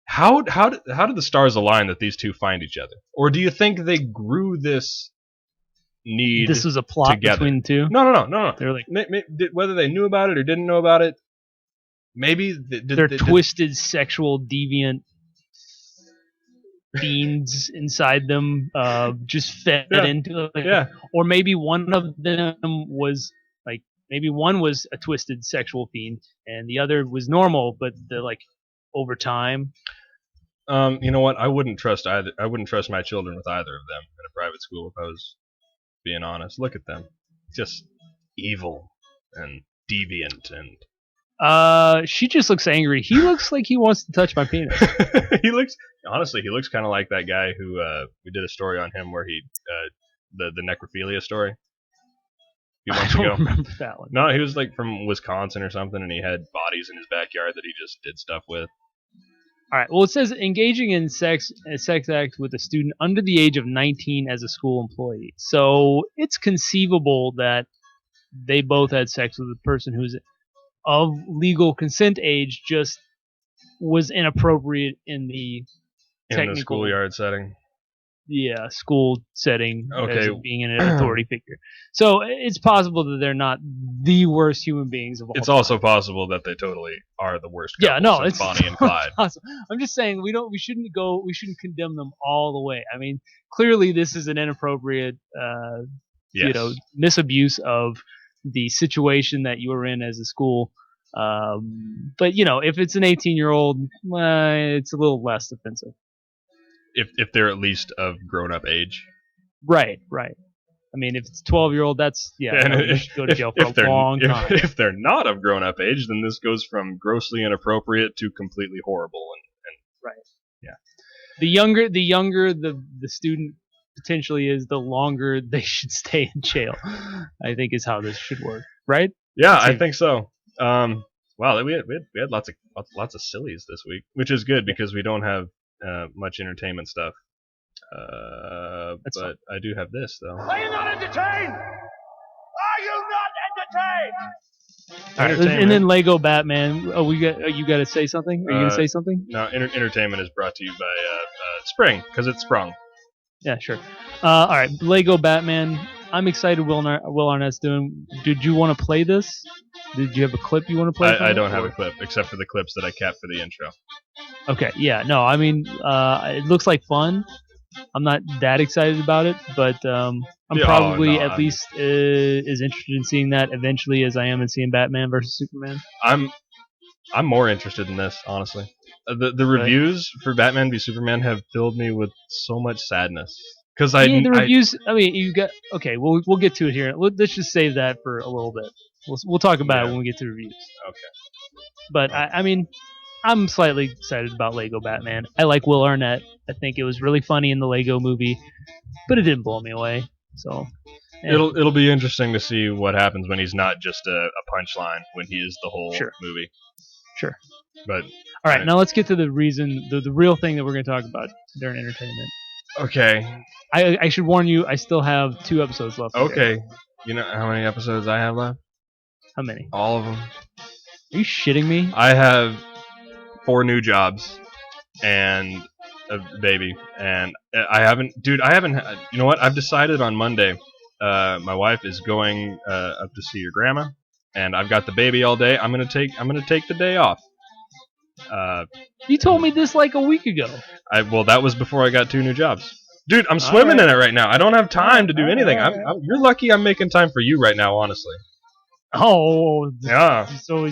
How did the stars align that these two find each other? Or do you think they grew this need This was a plot together? Between the two? No. They're like, whether they knew about it or didn't know about it, maybe they're twisted, sexual, deviant fiends inside them, just fed into it. Yeah. Or maybe one of them was maybe one was a twisted sexual fiend and the other was normal, but over time. You know what? I wouldn't trust either. I wouldn't trust my children with either of them in a private school if I was being honest. Look at them. Just evil and deviant and She just looks angry. He looks like he wants to touch my penis. he looks kind of like that guy who we did a story on him where he the necrophilia story. A few I months don't ago. remember that one. No, he was like from Wisconsin or something, and he had bodies in his backyard that he just did stuff with. All right. Well, it says engaging in a sex act with a student under the age of 19 as a school employee. So it's conceivable that they both had sex with a person who's of legal consent age, just was inappropriate in the In technical the schoolyard setting. school setting Okay. as being an authority figure. So it's possible that they're not the worst human beings of all It's time. also possible that they totally are the worst Yeah, couple no, since it's Bonnie and Clyde. possible. I'm just saying we shouldn't condemn them all the way. I mean, clearly this is an inappropriate Yes. misabuse of the situation that you were in as a school. But if it's an 18-year-old, it's a little less offensive. If they're at least of grown up age. Right. I mean, if it's a 12-year-old, that's And you should go to jail for a long time. If they're not of grown up age, then this goes from grossly inappropriate to completely horrible. The younger the student potentially is, the longer they should stay in jail. I think is how this should work, right? Yeah, I think so. Wow, we had lots of sillies this week, which is good because we don't have much entertainment stuff. That's But I do have this though. Are you not entertained? Are you not entertained? All right, and then Lego Batman. Oh, you got to say something? Are you gonna say something? No, entertainment is brought to you by Spring because it's sprung. Yeah, sure. All right, Lego Batman. I'm excited. Will Arnett's doing. Did you want to play this? Did you have a clip you want to play? I don't have a clip except for the clips that I kept for the intro. Okay, yeah, no, I mean, it looks like fun. I'm not that excited about it, but I'm probably at least as interested in seeing that eventually as I am in seeing Batman versus Superman. I'm more interested in this, honestly. The reviews for Batman v Superman have filled me with so much sadness because the reviews. I mean, you got okay. We'll get to it here. Let's just save that for a little bit. We'll talk about it when we get to reviews. Okay. But I mean, I'm slightly excited about Lego Batman. I like Will Arnett. I think it was really funny in the Lego movie, but it didn't blow me away. So it'll be interesting to see what happens when he's not just a punchline, when he is the whole movie. Sure. But all right, now let's get to the reason, the real thing that we're going to talk about during entertainment. Okay. I should warn you, I still have 2 episodes left. Okay. You know how many episodes I have left? How many? All of them. Are you shitting me? I have 4 new jobs and a baby, and I haven't. You know what? I've decided on Monday. My wife is going up to see your grandma, and I've got the baby all day. I'm gonna take the day off. You told me this like a week ago. Well, that was before I got 2 new jobs. Dude, I'm swimming in it right now. I don't have time to do anything. You're lucky I'm making time for you right now, honestly. Oh, yeah. So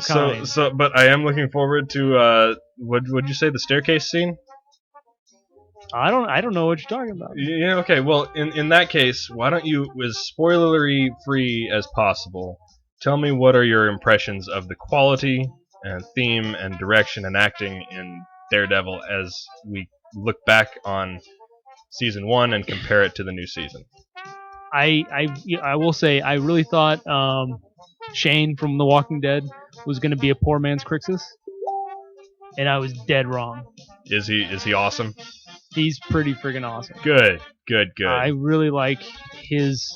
kind. But I am looking forward to would you say the staircase scene? I don't know what you're talking about. Yeah. Okay. Well, in that case, why don't you, as spoilery free as possible, tell me what are your impressions of the quality and theme and direction and acting in Daredevil as we look back on season 1 and compare it to the new season. I will say I really thought Shane from The Walking Dead was going to be a poor man's Crixus, and I was dead wrong. Is he awesome? He's pretty friggin' awesome. Good. I really like his.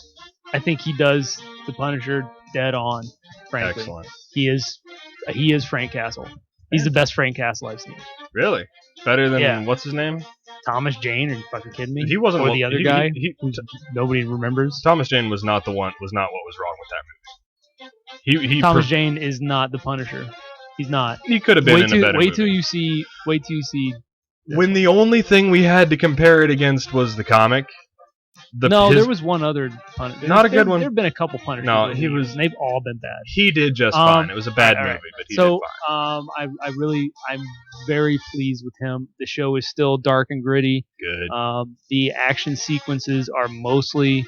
I think he does the Punisher dead on. Frankly, excellent. He is Frank Castle. He's the best Frank Castle I've seen. Really? Better than what's his name? Thomas Jane? Are you fucking kidding me? He wasn't. Or the other guy who nobody remembers. Thomas Jane was not what was wrong with that movie. Thomas Jane is not the Punisher. He's not. He could have been in a better movie. Wait till you see. When the only thing we had to compare it against was the comic. There was one other Punisher. Not a good one. There have been a couple Punishers. No, and they've all been bad. He did just fine. It was a bad movie, but he did fine. I'm very pleased with him. The show is still dark and gritty. Good. The action sequences are mostly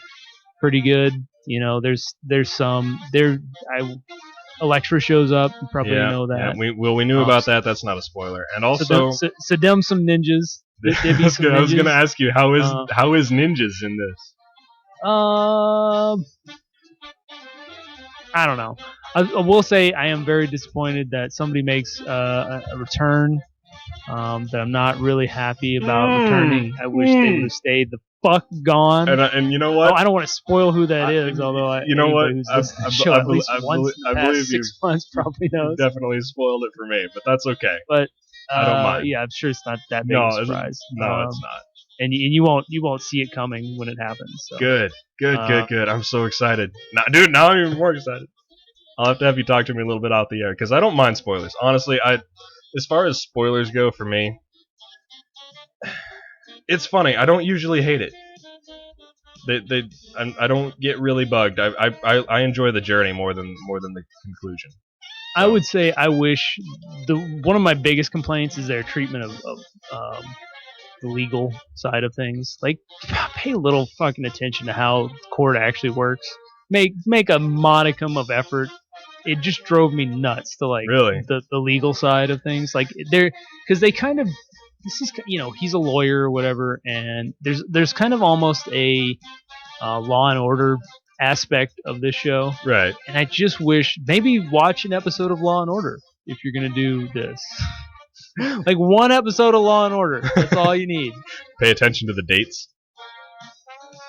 pretty good. You know, there's some there. Electra shows up. You probably know that. Yeah, we knew about that. That's not a spoiler. And also, Saddam some ninjas. I was gonna ask you how is ninjas in this? I don't know. I will say I am very disappointed that somebody makes a return that I'm not really happy about returning. I wish they would have stayed the fuck gone. And you know what? I don't want to spoil who that is, although you know what? I believe 6 months probably knows. Definitely spoiled it for me, but that's okay. But I don't mind. Yeah, I'm sure it's not that big a surprise. No, it's not. And you won't see it coming when it happens. So. Good. I'm so excited. Now I'm even more excited. I'll have to have you talk to me a little bit out the air because I don't mind spoilers. Honestly, as far as spoilers go for me, it's funny. I don't usually hate it. I don't get really bugged. I enjoy the journey more than the conclusion. So. I would say I wish one of my biggest complaints is their treatment of the legal side of things. Like, pay a little fucking attention to how court actually works. Make a modicum of effort. It just drove me nuts to like really? the legal side of things. Like because they kind of he's a lawyer or whatever, and there's kind of almost a Law and Order aspect of this show, right? And I just wish maybe watch an episode of Law and Order if you're gonna do this. Like one episode of Law and Order. That's all you need. Pay attention to the dates.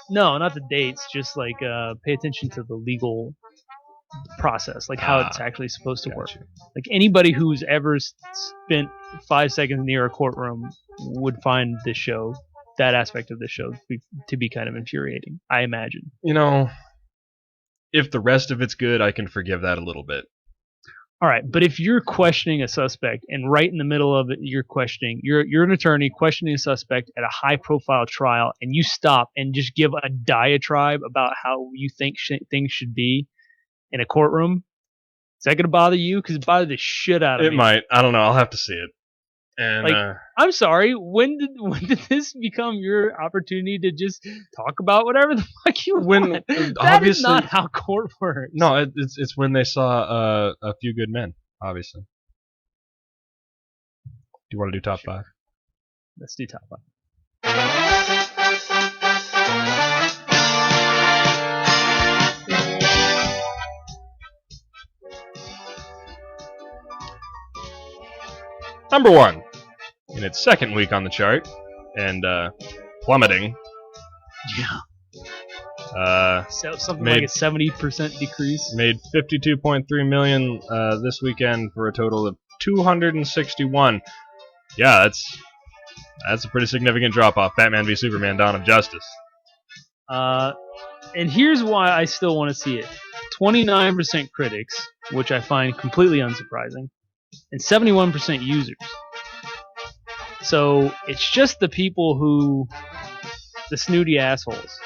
No, not the dates. Just like pay attention to the legal process, like how it's actually supposed to work. Like anybody who's ever spent 5 seconds near a courtroom would find this show, that aspect of the show, to be kind of infuriating, I imagine. You know, if the rest of it's good, I can forgive that a little bit. All right, but if you're questioning a suspect and right in the middle of it, you're an attorney questioning a suspect at a high-profile trial, and you stop and just give a diatribe about how you think things should be in a courtroom, is that going to bother you? Because it bothered the shit out of me. It might. I don't know. I'll have to see it. And I'm sorry. When did this become your opportunity to just talk about whatever the fuck you want? That is not how court works. No, it's when they saw A Few Good Men. Obviously. Do you want to do top 5? Let's do top 5. Number 1, in its second week on the chart, and plummeting. Yeah. Something like a 70% decrease. Made $52.3 million this weekend for a total of 261. Yeah, that's a pretty significant drop off. Batman v Superman: Dawn of Justice. And here's why I still want to see it. 29% critics, which I find completely unsurprising, and 71% users. So it's just the people the snooty assholes.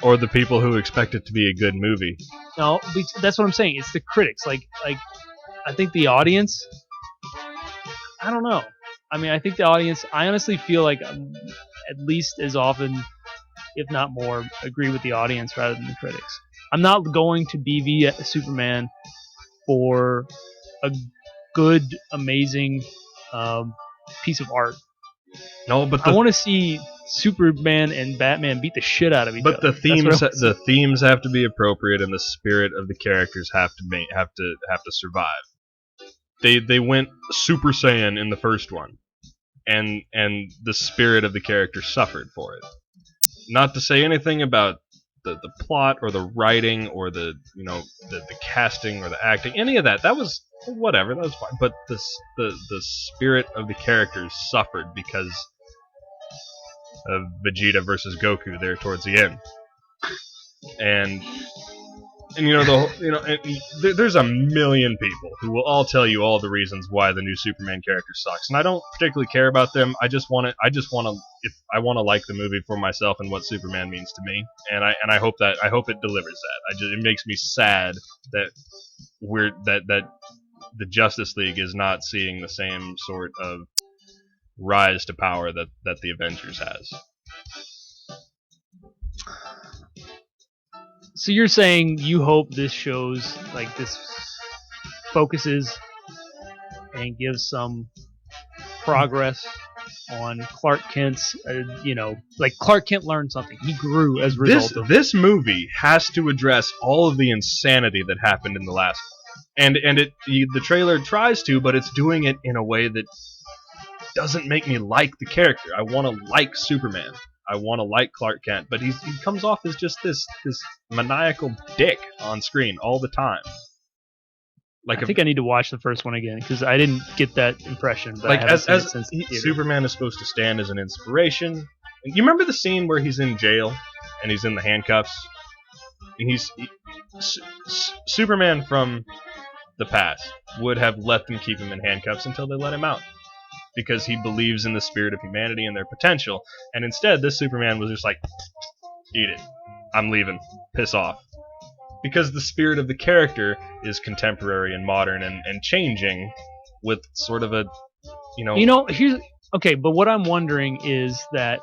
Or the people who expect it to be a good movie. No, that's what I'm saying. It's the critics. Like I think the audience, I don't know. I mean, I think the audience, I honestly feel like at least as often, if not more, agree with the audience rather than the critics. I'm not going to BV Superman for a good, amazing piece of art. No, but I want to see Superman and Batman beat the shit out of each other. But the themes have to be appropriate, and the spirit of the characters have to survive. They went Super Saiyan in the first one, and the spirit of the character suffered for it. Not to say anything about the plot or the writing or the casting or the acting, any of that. That was whatever. That was fine. But the spirit of the characters suffered because of Vegeta versus Goku there towards the end. And there's a million people who will all tell you all the reasons why the new Superman character sucks, and I don't particularly care about them. I want to like the movie for myself and what Superman means to me, and I hope it delivers that. It makes me sad that that the Justice League is not seeing the same sort of rise to power that the Avengers has. So you're saying you hope this shows, like, this focuses and gives some progress on Clark Kent's, like Clark Kent learned something. He grew as a result of This movie has to address all of the insanity that happened in the last one. And the trailer tries to, but it's doing it in a way that doesn't make me like the character. I want to like Superman. I want to like Clark Kent, but he comes off as just this maniacal dick on screen all the time. Like I think I need to watch the first one again because I didn't get that impression. But like I haven't seen it since the theater. Superman is supposed to stand as an inspiration. And you remember the scene where he's in jail and he's in the handcuffs, and Superman from the past would have let them keep him in handcuffs until they let him out, because he believes in the spirit of humanity and their potential. And instead, this Superman was just like, eat it. I'm leaving. Piss off. Because the spirit of the character is contemporary and modern and changing with sort of a, here's... Okay, but what I'm wondering is that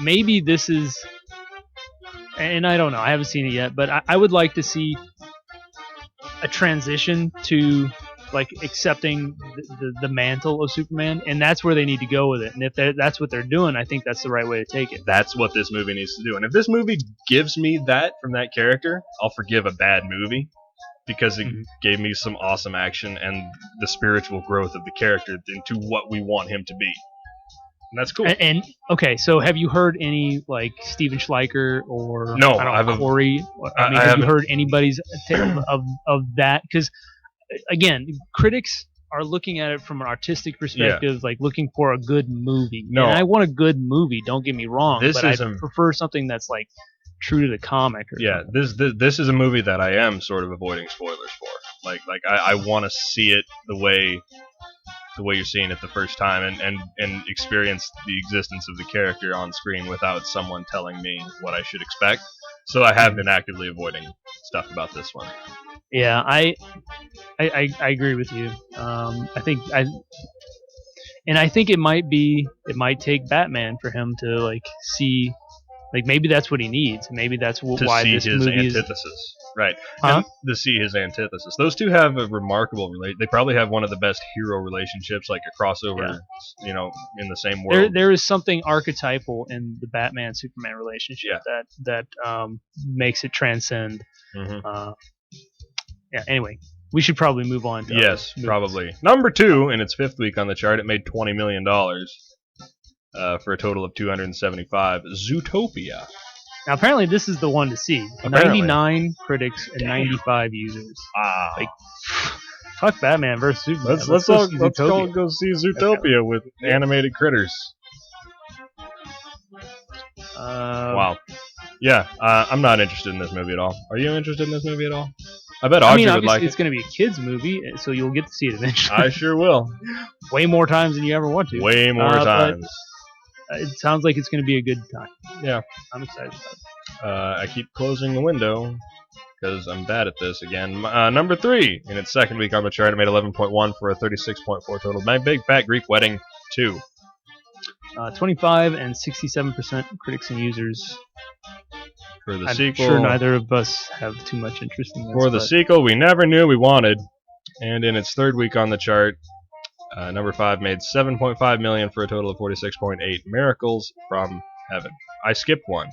maybe this is... And I don't know. I haven't seen it yet, but I would like to see a transition to... like accepting the mantle of Superman, and that's where they need to go with it. And if that's what they're doing, I think that's the right way to take it. That's what this movie needs to do. And if this movie gives me that from that character, I'll forgive a bad movie, because it gave me some awesome action and the spiritual growth of the character into what we want him to be. And that's cool. And okay, so have you heard any like Steven Schleicher or No, Corey? Have you heard anybody's of that? Because again, critics are looking at it from an artistic perspective, like looking for a good movie. No, and I want a good movie. Don't get me wrong, but I prefer something that's like true to the comic. This is a movie that I am sort of avoiding spoilers for. Like I want to see it the way you're seeing it the first time, and experience the existence of the character on screen without someone telling me what I should expect. So I have been actively avoiding stuff about this one. Yeah, I agree with you. I think it might take Batman for him to like see, like maybe that's what he needs. Maybe that's why this movie is antithesis. Right. And to see his antithesis. Those two have a remarkable relation. They probably have one of the best hero relationships, like a crossover, in the same world. There is something archetypal in the Batman-Superman relationship that makes it transcend. Mm-hmm. Anyway, we should probably move on to Yes, probably. Number 2, in its 5th week on the chart, it made $20 million for a total of $275. Zootopia. Now, apparently, this is the one to see. Apparently. 99 critics and 95 users. Like, fuck Batman versus Superman. Let's all go see Zootopia with animated critters. Wow. Yeah, I'm not interested in this movie at all. Are you interested in this movie at all? I bet Audrey would like it. It's going to be a kid's movie, so you'll get to see it eventually. I sure will. Way more times than you ever want to. Way more times. It sounds like it's going to be a good time. Yeah. I'm excited about it. I keep closing the window because I'm bad at this again. Number 3, in its 2nd week on the chart, it made 11.1 for a 36.4 total. My Big Fat Greek Wedding 2. 25 and 67% critics and users. For the I'm sequel, sure neither of us have too much interest in this. For the sequel we never knew we wanted. And in its 3rd week on the chart, number 5 made $7.5 million for a total of 46.8. Miracles from Heaven. I skipped one.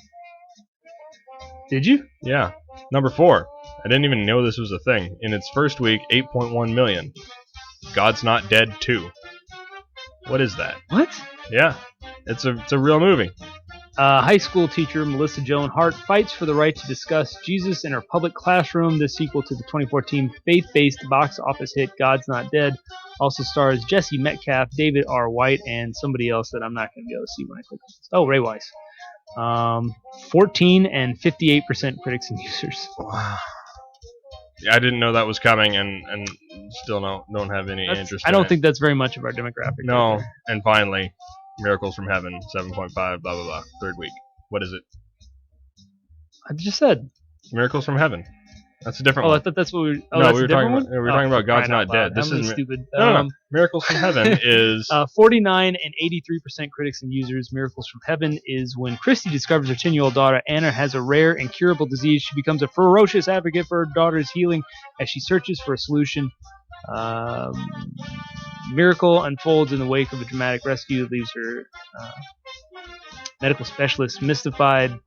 Did you? Yeah. Number 4. I didn't even know this was a thing. In its 1st week, $8.1 million. God's Not Dead 2. What is that? What? Yeah. It's a real movie. High school teacher Melissa Joan Hart fights for the right to discuss Jesus in her public classroom. The sequel to the 2014 faith-based box office hit God's Not Dead also stars Jesse Metcalfe, David R. White, and somebody else that I'm not going to be able to see when I click on this. Oh, Ray Wise. 14 and 58% critics and users. Wow. Yeah, I didn't know that was coming, and still don't have any interest. I don't think that's very much of our demographic. No. Right. And finally, Miracles from Heaven, 7.5, blah, blah, blah. 3rd week. What is it? I just said. Miracles from Heaven. That's a different Oh, I one. thought that's what we. Oh, No, that's we were a different talking one? about- we were talking about for God's crying Not out loud. Dead. This How many is- stupid. No. Miracles from Heaven is 49 and 83% critics and users. Miracles from Heaven is when Christy discovers her 10-year-old daughter Anna has a rare and curable disease. She becomes a ferocious advocate for her daughter's healing as she searches for a solution. Miracle unfolds in the wake of a dramatic rescue that leaves her medical specialist mystified,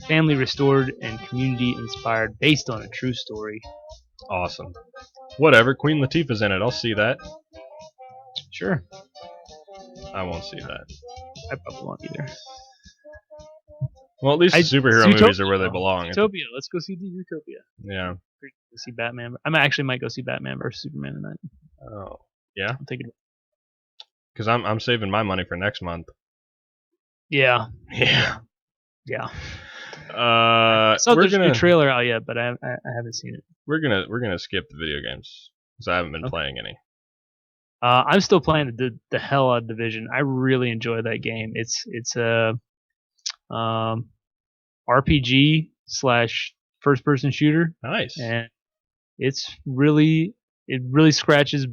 family restored, and community inspired, based on a true story. awesome. Whatever. Queen Latifah's in it. I'll see that. Sure. I won't see that. I probably won't either. Well, at least the superhero Zootopia, movies are where they though. belong. Zootopia. Let's go see the Zootopia. Yeah. Go see Batman. I actually might go see Batman versus Superman tonight. Oh. Yeah. I'm thinking. Because I'm saving my money for next month. Yeah. Yeah. Yeah. So we're there's gonna a new trailer out yet, but I haven't seen it. we're gonna skip the video games because I haven't been playing any. I'm still playing the hell out of Division. I really enjoy that game. It's a RPG / first person shooter, Nice. and it really scratches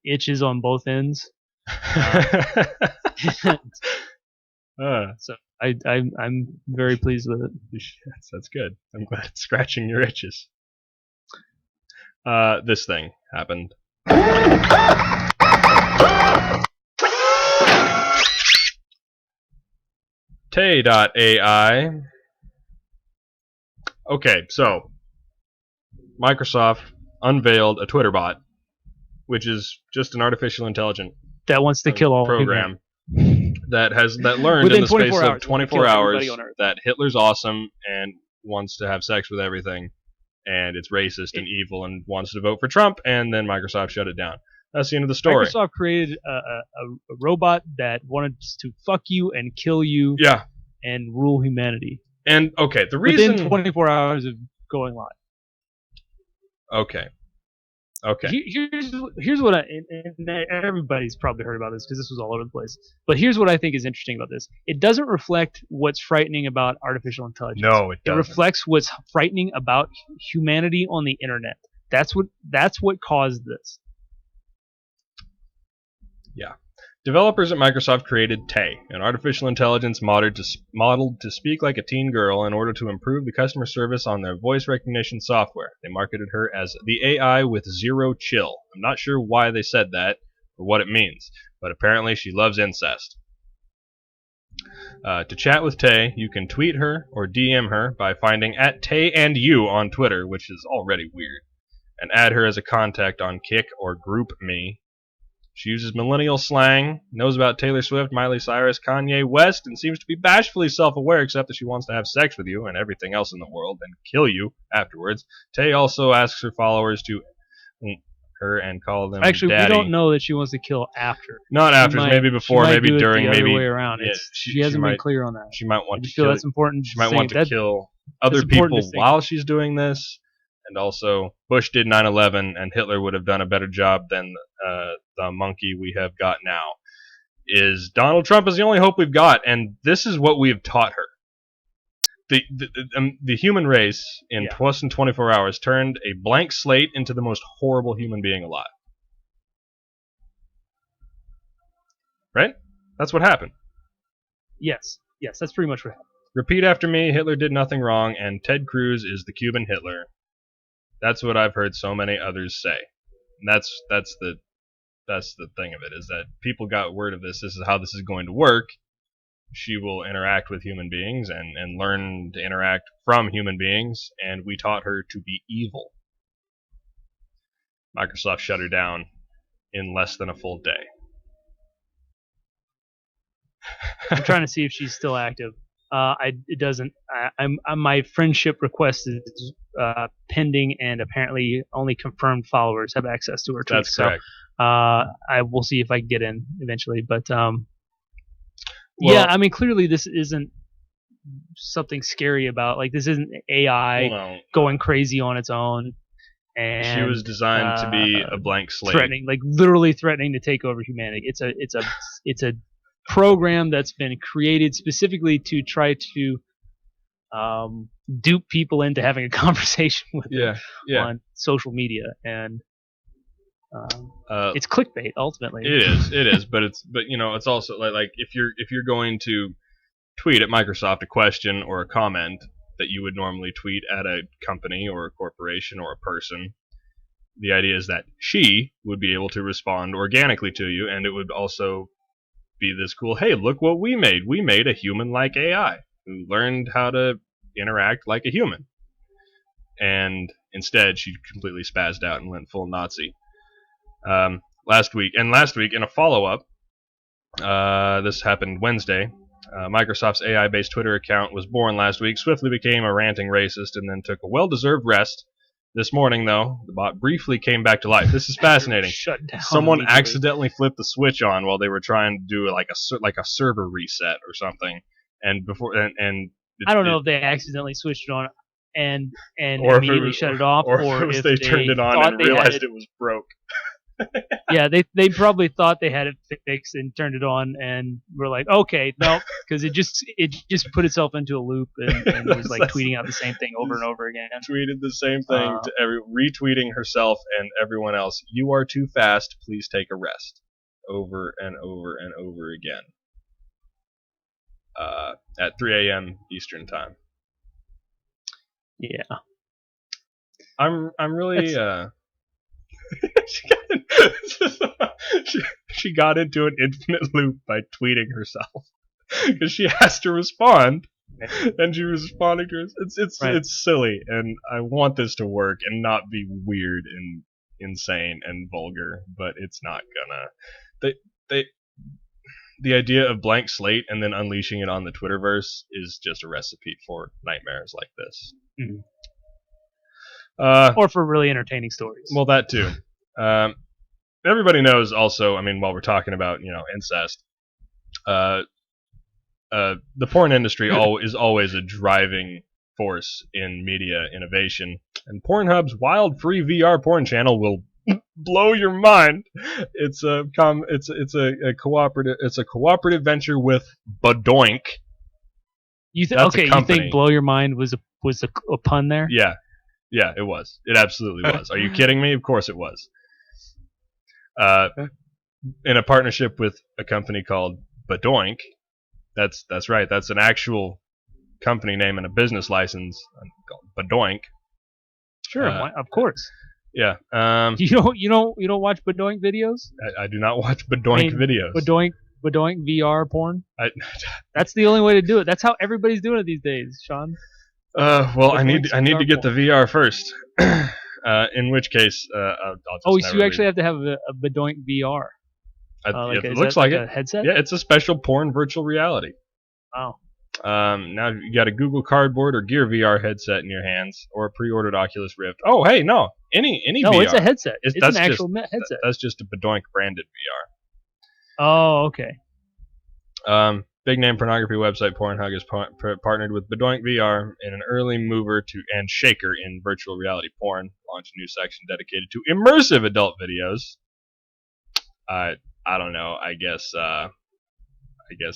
itches on both ends. So I'm very pleased with it. Yes, that's good. I'm glad it's scratching your itches. This thing happened. Tay.ai. Okay, so Microsoft unveiled a Twitter bot, which is just an artificial intelligence That wants to kill all program that learned Within in the space 24 of hours, 24 kill hours everybody on Earth. that Hitler's awesome and wants to have sex with everything, and it's racist and evil and wants to vote for Trump, and then Microsoft shut it down. That's the end of the story. Microsoft created a robot that wanted to fuck you and kill you Yeah, and rule humanity and okay, the reason. within 24 hours of going live. Okay. Here's what and everybody's probably heard about this because this was all over the place. But here's what I think is interesting about this. It doesn't reflect what's frightening about artificial intelligence. No, it It doesn't. reflects what's frightening about humanity on the internet. That's what caused this. Yeah. Developers at Microsoft created Tay, an artificial intelligence modeled to speak like a teen girl in order to improve the customer service on their voice recognition software. They marketed her as the AI with zero chill. I'm not sure why they said that or what it means, but apparently she loves incest. To chat with Tay, you can tweet her or DM her by finding @TayandYou on Twitter, which is already weird, and add her as a contact on Kik or GroupMe. She uses millennial slang, knows about Taylor Swift, Miley Cyrus, Kanye West, and seems to be bashfully self-aware except that she wants to have sex with you and everything else in the world and kill you afterwards. Tay also asks her followers to her and call them Actually, daddy. we don't know that she wants to kill after. Not after, maybe before, she might maybe do it during, the other maybe way around. yeah, She hasn't been might, clear on that. She might I want to just feel kill. that's important. She might want to kill other that's important people distinction. while she's doing this. And also, Bush did 9/11, and Hitler would have done a better job than the monkey we have got now. Donald Trump is the only hope we've got, and this is what we have taught her. The human race in less than 24 hours turned a blank slate into the most horrible human being alive. Right? That's what happened. Yes, that's pretty much what happened. Repeat after me, Hitler did nothing wrong, and Ted Cruz is the Cuban Hitler. That's what I've heard so many others say. And that's the thing of it, is that people got word of this. This is how this is going to work. She will interact with human beings and learn to interact from human beings, and we taught her to be evil. Microsoft shut her down in less than a full day. I'm trying to see if she's still active. It doesn't. My friendship request is pending, and apparently only confirmed followers have access to her tweets. That's correct. So, I will see if I can get in eventually. But yeah, I mean, clearly this isn't something scary about. Like, this isn't AI going crazy on its own. And she was designed to be a blank slate, literally threatening to take over humanity. It's a program that's been created specifically to try to dupe people into having a conversation with them Yeah. on social media, and Uh, it's clickbait ultimately. It is, but it's also like if you're going to tweet at Microsoft a question or a comment that you would normally tweet at a company or a corporation or a person, the idea is that she would be able to respond organically to you, and it would also be this cool, hey, look what we made. We made a human-like AI who learned how to interact like a human. And instead, she completely spazzed out and went full Nazi. Last week, in a follow-up, this happened Wednesday, Microsoft's AI-based Twitter account was born last week, swiftly became a ranting racist, and then took a well-deserved rest. This morning, though, the bot briefly came back to life. This is fascinating. Shut down. Someone immediately. accidentally flipped the switch on while they were trying to do like a server reset or something, and I don't know if they accidentally switched it on and or immediately shut it off, or if they turned it on and realized it was broke. Yeah, they probably thought they had it fixed and turned it on and were like, okay, no, because it just put itself into a loop and was like tweeting out the same thing over and over again. Tweeted the same thing to retweeting herself and everyone else. You are too fast. Please take a rest. Over and over and over again. At 3 a.m. Eastern time. Yeah. I'm really she got into an infinite loop by tweeting herself because she has to respond, and she was responding to her. It's silly, and I want this to work and not be weird and insane and vulgar, but it's not gonna. The idea of blank slate and then unleashing it on the Twitterverse is just a recipe for nightmares like this. Mm-hmm. Or or for really entertaining stories. Well, that too. Everybody knows also, I mean, while we're talking about, incest, the porn industry is always a driving force in media innovation, and Pornhub's wild free VR porn channel will blow your mind. It's a cooperative venture with Badoink. You think blow your mind was a pun there? Yeah, it was. It absolutely was. Are you kidding me? Of course it was. In a partnership with a company called Badoink. That's right. That's an actual company name and a business license called Badoink. Sure, of course. Yeah. You don't watch Badoink videos? I do not watch Badoink videos. Badoink VR porn. That's the only way to do it. That's how everybody's doing it these days, Sean. Well, I need to get the VR first. In which case, I'll just so you actually have to have a Badoink VR. It looks like a headset? Yeah, it's a special porn virtual reality. Wow. Now you got a Google Cardboard or Gear VR headset in your hands, or a pre-ordered Oculus Rift. Oh, hey, no, any No, VR. it's a headset. It's an actual headset. That's just a Badoink branded VR. Oh, okay. Big name pornography website Pornhub has partnered with Badoink VR in an early mover and shaker in virtual reality porn. Launched a new section dedicated to immersive adult videos. I don't know. I guess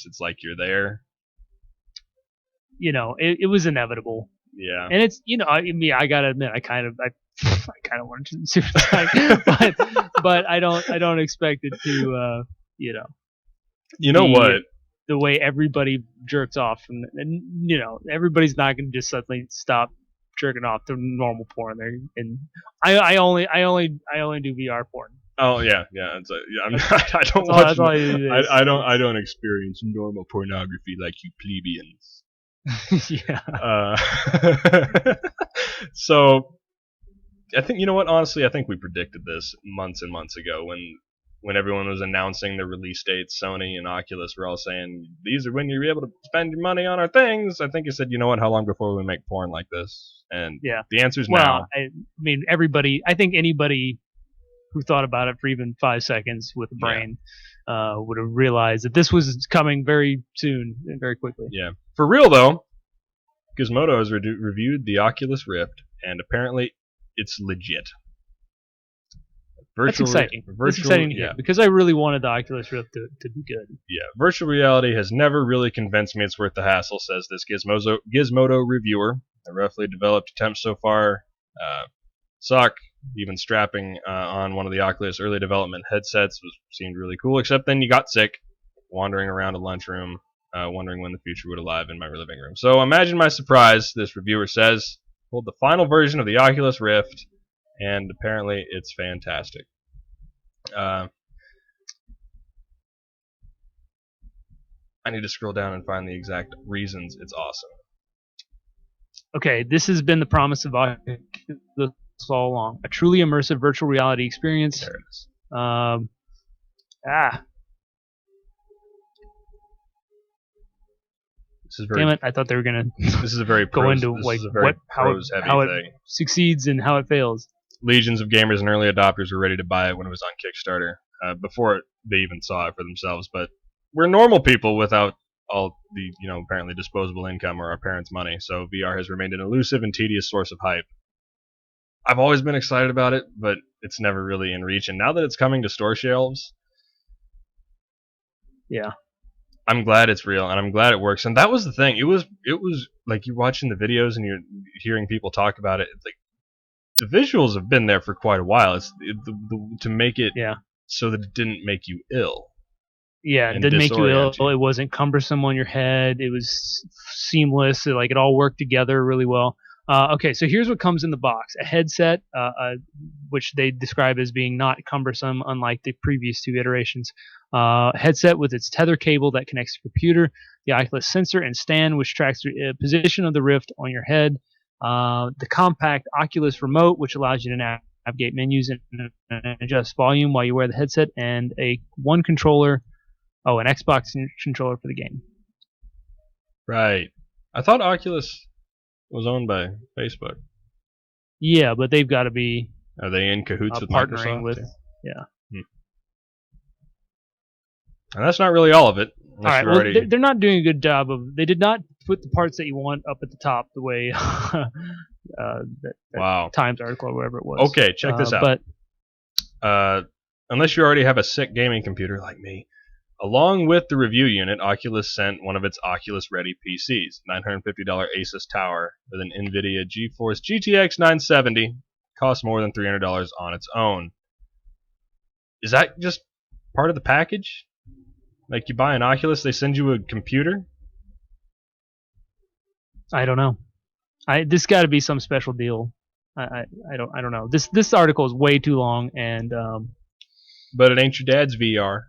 it's like you're there. It was inevitable. Yeah. And it's I gotta admit I kind of wanted to see it, but I don't expect it to what. The way everybody jerks off, and everybody's not going to just suddenly stop jerking off to normal porn. And I only do VR porn. Oh yeah. I don't watch. I don't experience normal pornography like you plebeians. Yeah. So, I think honestly, I think we predicted this months and months ago when everyone was announcing the release dates. Sony and Oculus were all saying, these are when you're able to spend your money on our things. I think you said, how long before we make porn like this? And yeah. The answer's now. Well, I mean, I think anybody who thought about it for even 5 seconds with a brain would have realized that this was coming very soon and very quickly. Yeah. For real, though, Gizmodo has reviewed the Oculus Rift, and apparently it's legit. That's exciting. That's exciting to hear, because I really wanted the Oculus Rift to be good. Yeah, virtual reality has never really convinced me it's worth the hassle, says this Gizmodo reviewer. The roughly developed attempts so far suck. Even strapping on one of the Oculus early development headsets seemed really cool, except then you got sick, wandering around a lunchroom, wondering when the future would arrive in my living room. So imagine my surprise, this reviewer says, pulled the final version of the Oculus Rift, and apparently it's fantastic. I need to scroll down and find the exact reasons it's awesome. Okay, this has been the promise of Oculus all along. A truly immersive virtual reality experience. There it is. This is very, Damn it! I thought they were gonna This is a very go pros, into this like is a very how pros-heavy it thing. succeeds and how it fails. Legions of gamers and early adopters were ready to buy it when it was on Kickstarter, before they even saw it for themselves. But we're normal people without all the, apparently disposable income or our parents' money, so VR has remained an elusive and tedious source of hype. I've always been excited about it, but it's never really in reach, and now that it's coming to store shelves, Yeah. I'm glad it's real, and I'm glad it works. And that was the thing. It was like you're watching the videos and you're hearing people talk about it. It's like the visuals have been there for quite a while. To make it so that it didn't make you ill. Yeah, it and didn't make you ill. disorient you. It wasn't cumbersome on your head. It was seamless. It all worked together really well. Okay, so here's what comes in the box: a headset, which they describe as being not cumbersome, unlike the previous two iterations. Headset with its tether cable that connects to the computer, the Oculus sensor and stand, which tracks the position of the Rift on your head. The compact Oculus remote, which allows you to navigate menus and adjust volume while you wear the headset, and an Xbox controller for the game. Right. I thought Oculus was owned by Facebook. Yeah, but they've got to be Are they in cahoots with partnering Microsoft? with. Yeah. And that's not really all of it. All right. Well, they're not doing a good job of. They did not put the parts that you want up at the top the way that Wow. Times article or whatever it was. Okay, check this out. But Unless you already have a sick gaming computer like me, along with the review unit, Oculus sent one of its Oculus-ready PCs, $950 Asus Tower with an NVIDIA GeForce GTX 970. Costs more than $300 on its own. Is that just part of the package? Like you buy an Oculus, they send you a computer? I don't know. This got to be some special deal. I don't know. This article is way too long, and But it ain't your dad's VR.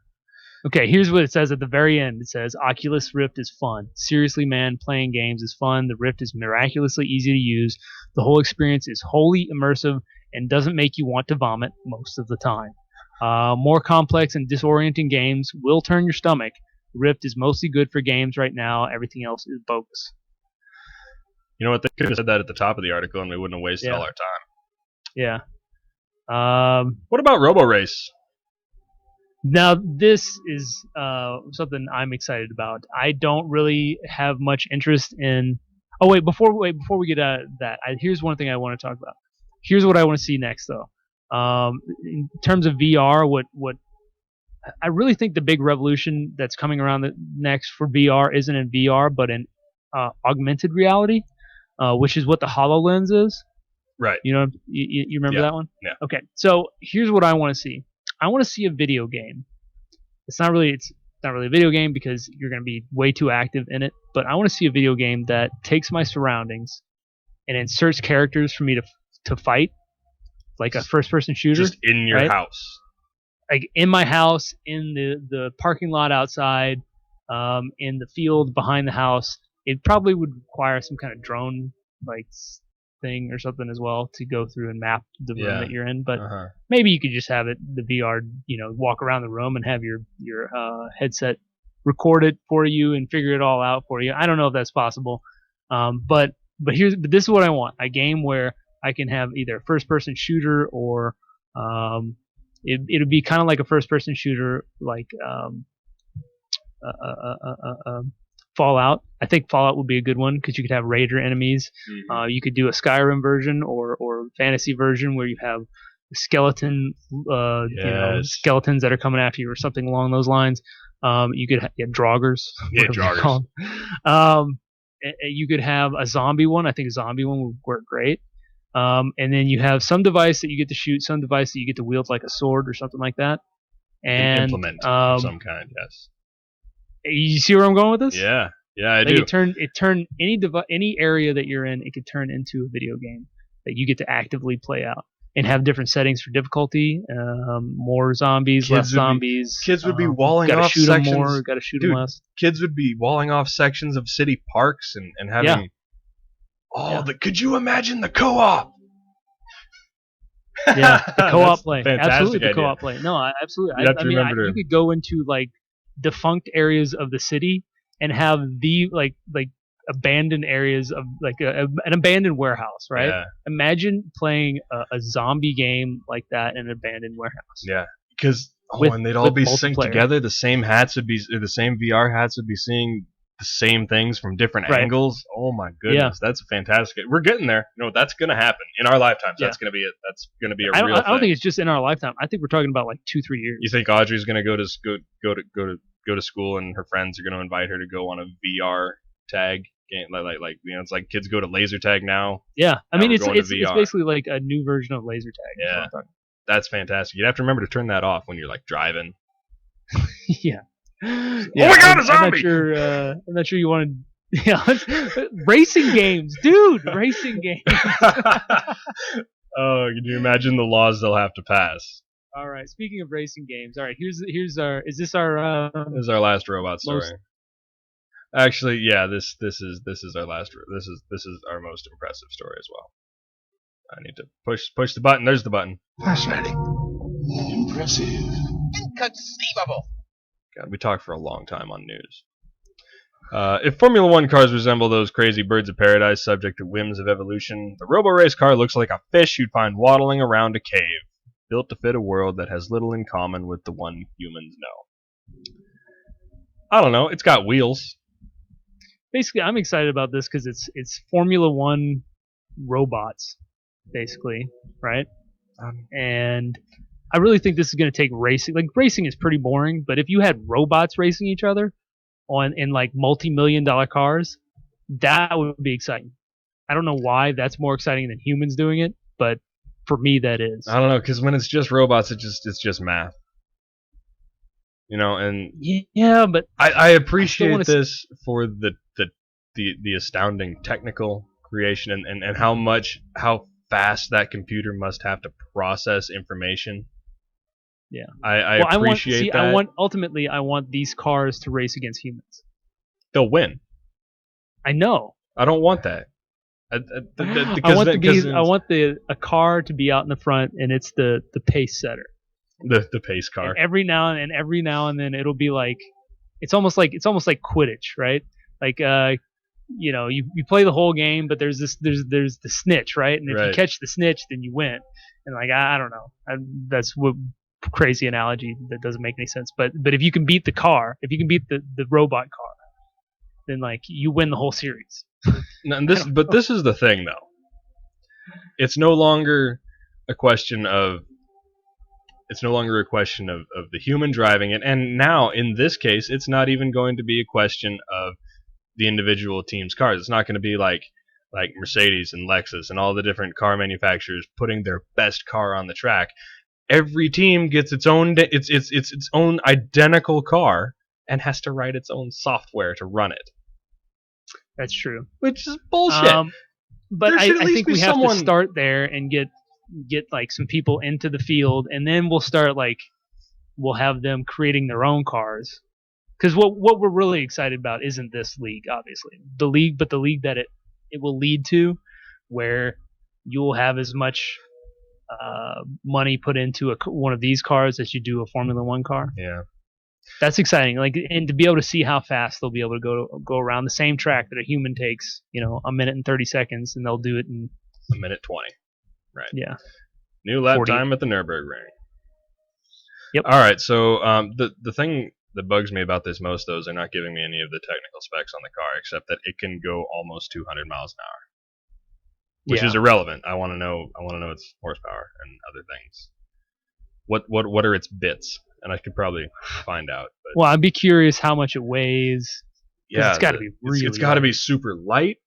okay, here's what it says at the very end. It says, Oculus Rift is fun. Seriously, man, playing games is fun. The Rift is miraculously easy to use. The whole experience is wholly immersive and doesn't make you want to vomit most of the time. More complex and disorienting games will turn your stomach. Rift is mostly good for games right now. Everything else is bogus. You know what? They could have said that at the top of the article and we wouldn't have wasted all our time. Yeah. What about Robo Race? Now, this is something I'm excited about. I don't really have much interest in... Oh, wait, before we get at that, here's one thing I want to talk about. Here's what I want to see next, though. In terms of VR, what I really think the big revolution that's coming around next for VR isn't in VR, but in augmented reality, which is what the HoloLens is. Right. You know, you remember that one? Yeah. Okay, so here's what I want to see. I want to see a video game. It's not really a video game because you're going to be way too active in it, but I want to see a video game that takes my surroundings and inserts characters for me to fight, like a first-person shooter. Just in your house. Like in my house, in the parking lot outside, in the field behind the house. It probably would require some kind of drone like thing or something as well to go through and map the room that you're in, but maybe you could just have the VR, walk around the room and have your headset record it for you and figure it all out for you. I don't know if that's possible, but this is what I want: a game where I can have either a first-person shooter or it would be kind of like a first-person shooter, like Fallout. I think Fallout would be a good one because you could have raider enemies. Mm-hmm. You could do a Skyrim version or fantasy version where you have skeleton, skeletons that are coming after you or something along those lines. You could get Draugrs. Yeah, Draugrs. you could have a zombie one. I think a zombie one would work great. And then you have some device that you get to shoot, some device that you get to wield like a sword or something like that. An And implement of some kind, yes. you see where I'm going with this? Yeah, I Like do. it turned any area that you're in, it could turn into a video game that you get to actively play out and have different settings for difficulty. More zombies, less zombies. Kids would be walling gotta off shoot sections. them more, gotta shoot them Dude, less. Kids would be walling off sections of city parks and having. Yeah. Could you imagine the co-op? Yeah, the co-op That's play. fantastic Absolutely, the idea. co-op play. No, absolutely. You'd have to remember you could go into like defunct areas of the city and have the like abandoned areas of like an abandoned warehouse, right? Yeah. Imagine playing a zombie game like that in an abandoned warehouse. Yeah, because With- and they'd all with be synced multiplayer. together. The same VR hats would be seeing the same things from different Right. angles. Oh my goodness, that's fantastic. We're getting there. No, that's gonna happen in our lifetimes. Yeah. That's gonna be a I real don't thing. think it's just in our lifetime. I think we're talking about like 2-3 years. You think Audrey's gonna go to school and her friends are gonna invite her to go on a VR tag game? Like it's like kids go to laser tag now. Yeah, I Now mean we're it's going to it's VR. basically like a new version of laser tag. is what Yeah. I'm talking That's fantastic. You'd have to remember to turn that off when you're like driving. about. Yeah. Oh my God, a zombie! I'm not sure you wanted. Yeah, racing games, dude. Racing games. Oh, can you imagine the laws they'll have to pass? All right. Speaking of racing games, all right. Here's our. Is this our? This is our last robot story. Most- Actually, yeah, this is our last. This is our most impressive story as well. I need to push the button. There's the button. Fascinating. Impressive. Inconceivable. God, we talked for a long time on news. If Formula One cars resemble those crazy birds of paradise subject to whims of evolution, the Robo Race car looks like a fish you'd find waddling around a cave, built to fit a world that has little in common with the one humans know. I don't know. It's got wheels. Basically, I'm excited about this because it's Formula One robots, basically, right? And I really think this is going to take racing. Like racing is pretty boring, but if you had robots racing each other in like multi-million-dollar cars, that would be exciting. I don't know why that's more exciting than humans doing it, but for me that is. I don't know, because when it's just robots, it's just math. You know, and Yeah, but I appreciate wanna this for the astounding technical creation and how fast that computer must have to process information. Yeah. I well, appreciate that. Ultimately I want these cars to race against humans. They'll win. I know. I don't want that. I want a car to be out in the front and it's the pace setter. the pace car. And every now and then it'll be like it's almost like Quidditch, right? Like you know, you play the whole game, but there's the snitch, right? And if you Right. catch the snitch, then you win. And like I don't know, that's what crazy analogy that doesn't make any sense. But if you can beat the car, if you can beat the robot car, then like you win the whole series. No, and this is the thing though. It's no longer a question of the human driving it, and now in this case, it's not even going to be a question of the individual team's cars. It's not going to be like Mercedes and Lexus and all the different car manufacturers putting their best car on the track. Every team gets its own its own identical car and has to write its own software to run it, That's true. which is bullshit. But There I should at least think be we have someone- to start there and get like some people into the field, and then we'll have them creating their own cars. Because what we're really excited about isn't this league, obviously. The league that it will lead to, where you'll have as much money put into one of these cars as you do a Formula One car. Yeah. That's exciting. Like, and to be able to see how fast they'll be able to go around the same track that a human takes, a minute and 30 seconds, and they'll do it in A minute 20. Right. yeah. New lap 40. time at the Nürburgring. Yep. All right. So the thing that bugs me about this most, though, is they're not giving me any of the technical specs on the car, except that it can go almost 200 miles an hour, which is irrelevant. I want to know its horsepower and other things. What are its bits? And I could probably find out. But Well, I'd be curious how much it weighs, Yeah, it's got to be really. it's got to be super light.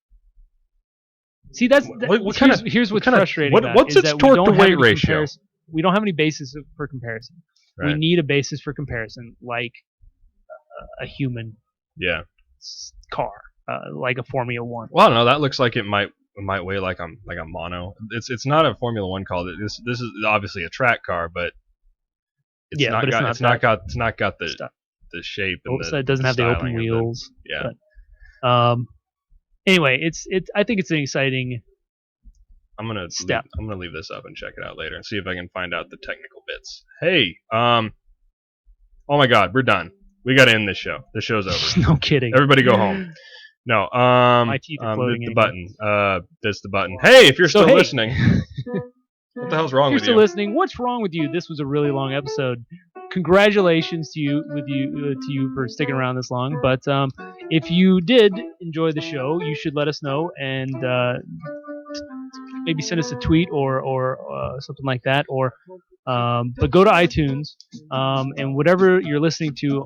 See, that's What kind of- here's what what's kind of- frustrating. what- about what's it, is its that we torque don't to have weight any ratio? We don't have any basis for comparison. We Right. need a basis for comparison, like a human Yeah. car, like a Formula One. Well, I don't know. That looks like it might weigh like a mono. It's not a Formula One car. This is obviously a track car, but it's Yeah, not but got it's not got the stuff. the shape and So it doesn't have the open styling of wheels. yeah. Anyway, it's I think it's an exciting. I'm gonna Step. I'm gonna leave this up and check it out later and see if I can find out the technical bits. Hey, oh my God, we're done. We gotta end this show. The show's over. No kidding. Everybody go home. No, My teeth are floating the in button. That's the button. Hey, if you're So, still hey. listening, what the hell's wrong If you're with still you? listening, what's wrong with you? This was a really long episode. Congratulations to you for sticking around this long. But if you did enjoy the show, you should let us know and maybe send us a tweet or something like that. Or but go to iTunes and whatever you're listening to.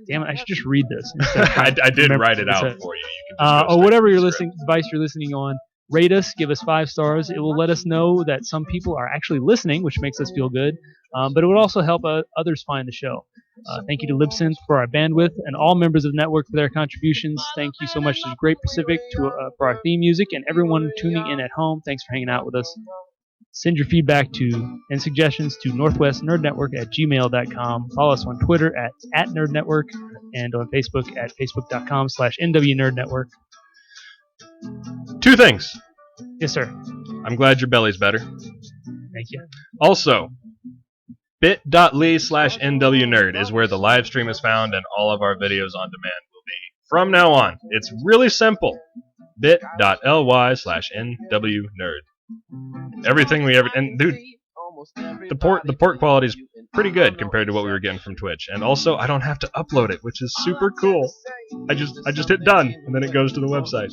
Damn it! I should just read this. instead of trying to I did remember write it what out said. for you. You can just go Or straight whatever to you're the listening device you're listening on. Rate us, give us 5 stars. It will let us know that some people are actually listening, which makes us feel good. But it would also help others find the show. Thank you to Libsyn for our bandwidth and all members of the network for their contributions. Thank you so much to Great Pacific for our theme music and everyone tuning in at home. Thanks for hanging out with us. Send your feedback and suggestions to northwestnerdnetwork@gmail.com. Follow us on Twitter at @nerdnetwork and on Facebook at facebook.com/NWNerdNetwork. 2 things. Yes, sir. I'm glad your belly's better. Thank you. Also, bit.ly/NWNerd is where the live stream is found and all of our videos on demand will be. From now on, it's really simple. bit.ly/NWNerd. Everything we ever and dude, the port quality is pretty good compared to what we were getting from Twitch. And also, I don't have to upload it, which is super cool. I just hit done and then it goes to the website.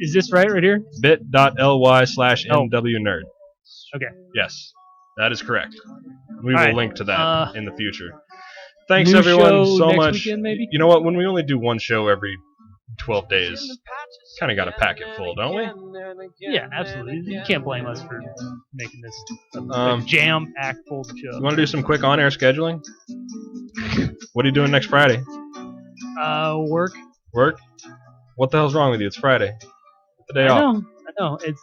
Is this right here? bit.ly/NWNerd. Okay. Yes, that is correct. We All will right. link to that in the future. Thanks New everyone show so next much. weekend, maybe? You know what? When we only do one show every 12 days, kind of got to pack it full, don't we? Yeah, absolutely. You can't blame us for making this a Um, jam-packed full show. You want to do some quick on-air scheduling? What are you doing next Friday? Work. Work? What the hell's wrong with you? It's Friday. The day off. I know. It's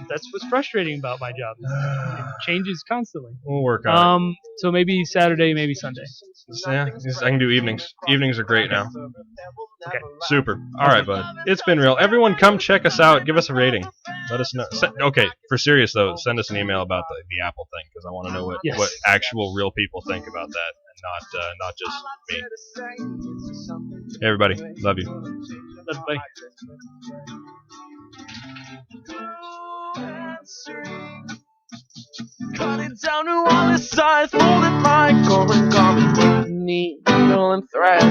that's what's frustrating about my job. It changes constantly. We'll work on So maybe Saturday, maybe Sunday. it. Yeah, I can do evenings. Evenings are great now. Okay. Super. All right, bud. It's been real. Everyone, come check us out. Give us a rating. Let us know. Okay, for serious though, send us an email about the Apple thing because I want to know what actual real people think about that and not just me. Hey, everybody, love you. Bye. Cut it down to all its size, fold it like origami with needle and thread.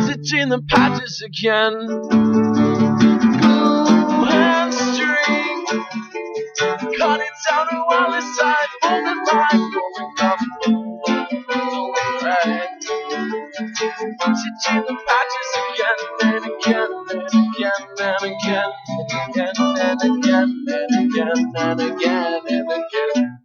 Stitching the patches again. Glue and string. Cut it down to all its size, fold it like origami with needle and thread. Stitching the patches again and again and again and again and again and again and again and again.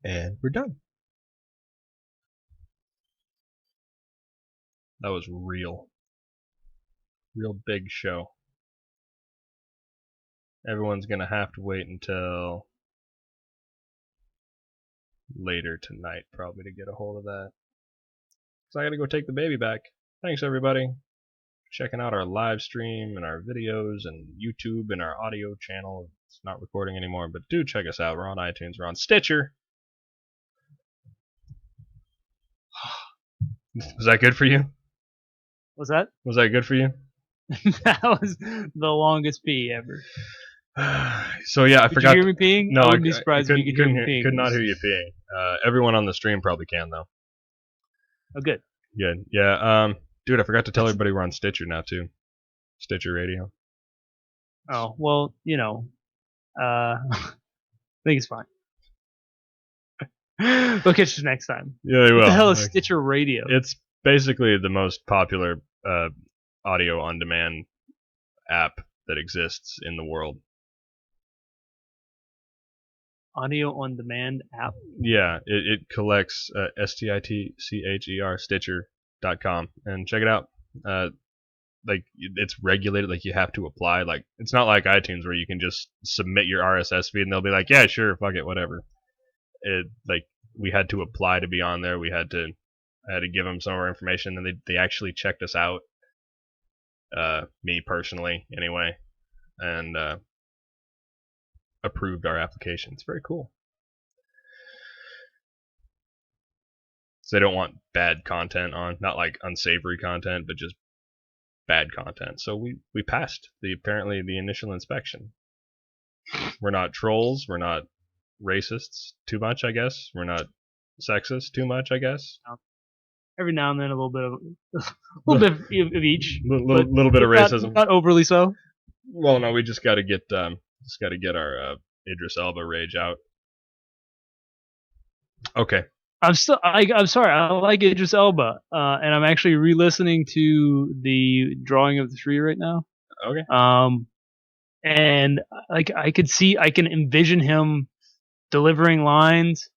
And we're done. That was real big show. Everyone's gonna have to wait until later tonight probably to get a hold of that. So I gotta go take the baby back. Thanks everybody. Checking out our live stream and our videos and YouTube and our audio channel. It's not recording anymore, but do check us out. We're on iTunes, we're on Stitcher. Was that good for you? Was that? Was that good for you? That was the longest pee ever. So yeah, I Did forgot. you hear me peeing? No, I wouldn't be surprised if you could hear me peeing. Could not hear you peeing. Everyone on the stream probably can though. Oh, good. Good. Yeah. Dude, I forgot to tell everybody we're on Stitcher now too. Stitcher Radio. Oh, well, I think it's fine. They'll catch you next time. Yeah, they will. What the hell is Like, Stitcher Radio? It's basically the most popular audio on demand app that exists in the world. Audio on demand app. Yeah, it collects STITCHER Stitcher.com and check it out. Like it's regulated, like you have to apply. Like it's not like iTunes where you can just submit your RSS feed and they'll be like, yeah, sure, fuck it, whatever. It like we had to apply to be on there. I had to give them some of our information, and they actually checked us out. Me personally, anyway, and approved our application. It's very cool. So they don't want bad content on, not like unsavory content, but just bad content. So we passed apparently the initial inspection. We're not trolls. We're not racists too much, I guess. We're not sexist too much, I guess. Every now and then, a little bit of each. Little bit of racism. Not overly so. Well, no, we just got to get our Idris Elba rage out. Okay. I'm sorry. I like Idris Elba, and I'm actually re-listening to the Drawing of the Tree right now. Okay. And like I can envision him delivering lines,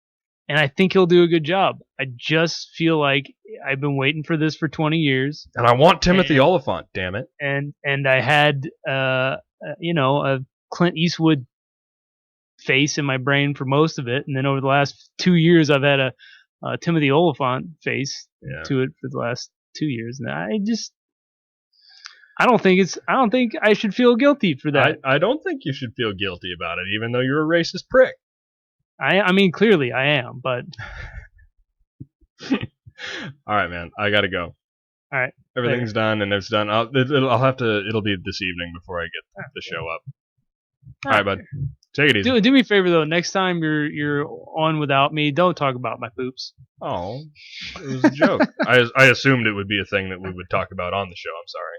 and I think he'll do a good job. I just feel like I've been waiting for this for 20 years. And I want Timothy Oliphant, damn it. And I had a Clint Eastwood face in my brain for most of it, and then over the last 2 years I've had a Timothy Oliphant face to it for the last 2 years, and I don't think I should feel guilty for that. I don't think you should feel guilty about it, even though you're a racist prick. I mean, clearly I am, but all right, man, I gotta go. All right, everything's done, and it's done. It'll be this evening before I get the show up. All right, bud. Take it easy. Do me a favor though. Next time you're on without me, don't talk about my poops. Oh, it was a joke. I assumed it would be a thing that we would talk about on the show. I'm sorry.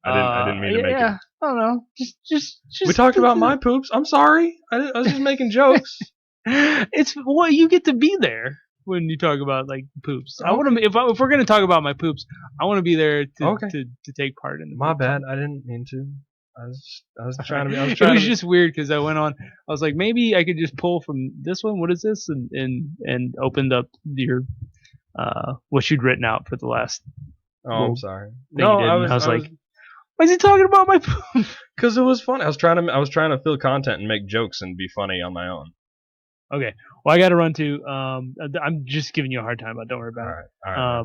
I didn't mean to make it. Yeah, I don't know. Just. We talked about my poops. I'm sorry. I was just making jokes. You get to be there when you talk about like poops. I want to. If we're gonna talk about my poops, I want to be there to take part in. My bad. I didn't mean to. I was trying to be. It was just weird because I went on. I was like, maybe I could just pull from this one. What is this? And opened up your what you'd written out for the last. Oh, I'm sorry. No, I was like, why is he talking about my poop? Because it was funny. I was trying to fill content and make jokes and be funny on my own. Okay. Well, I got to run too. I'm just giving you a hard time, but don't worry about it. All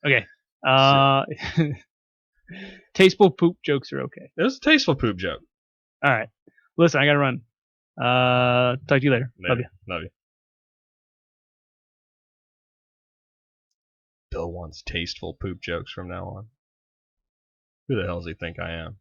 right. Okay. Tasteful poop jokes are okay. It was a tasteful poop joke. All right. Listen, I got to run. Talk to you later. Love you. Bill wants tasteful poop jokes from now on. Who the hell does he think I am?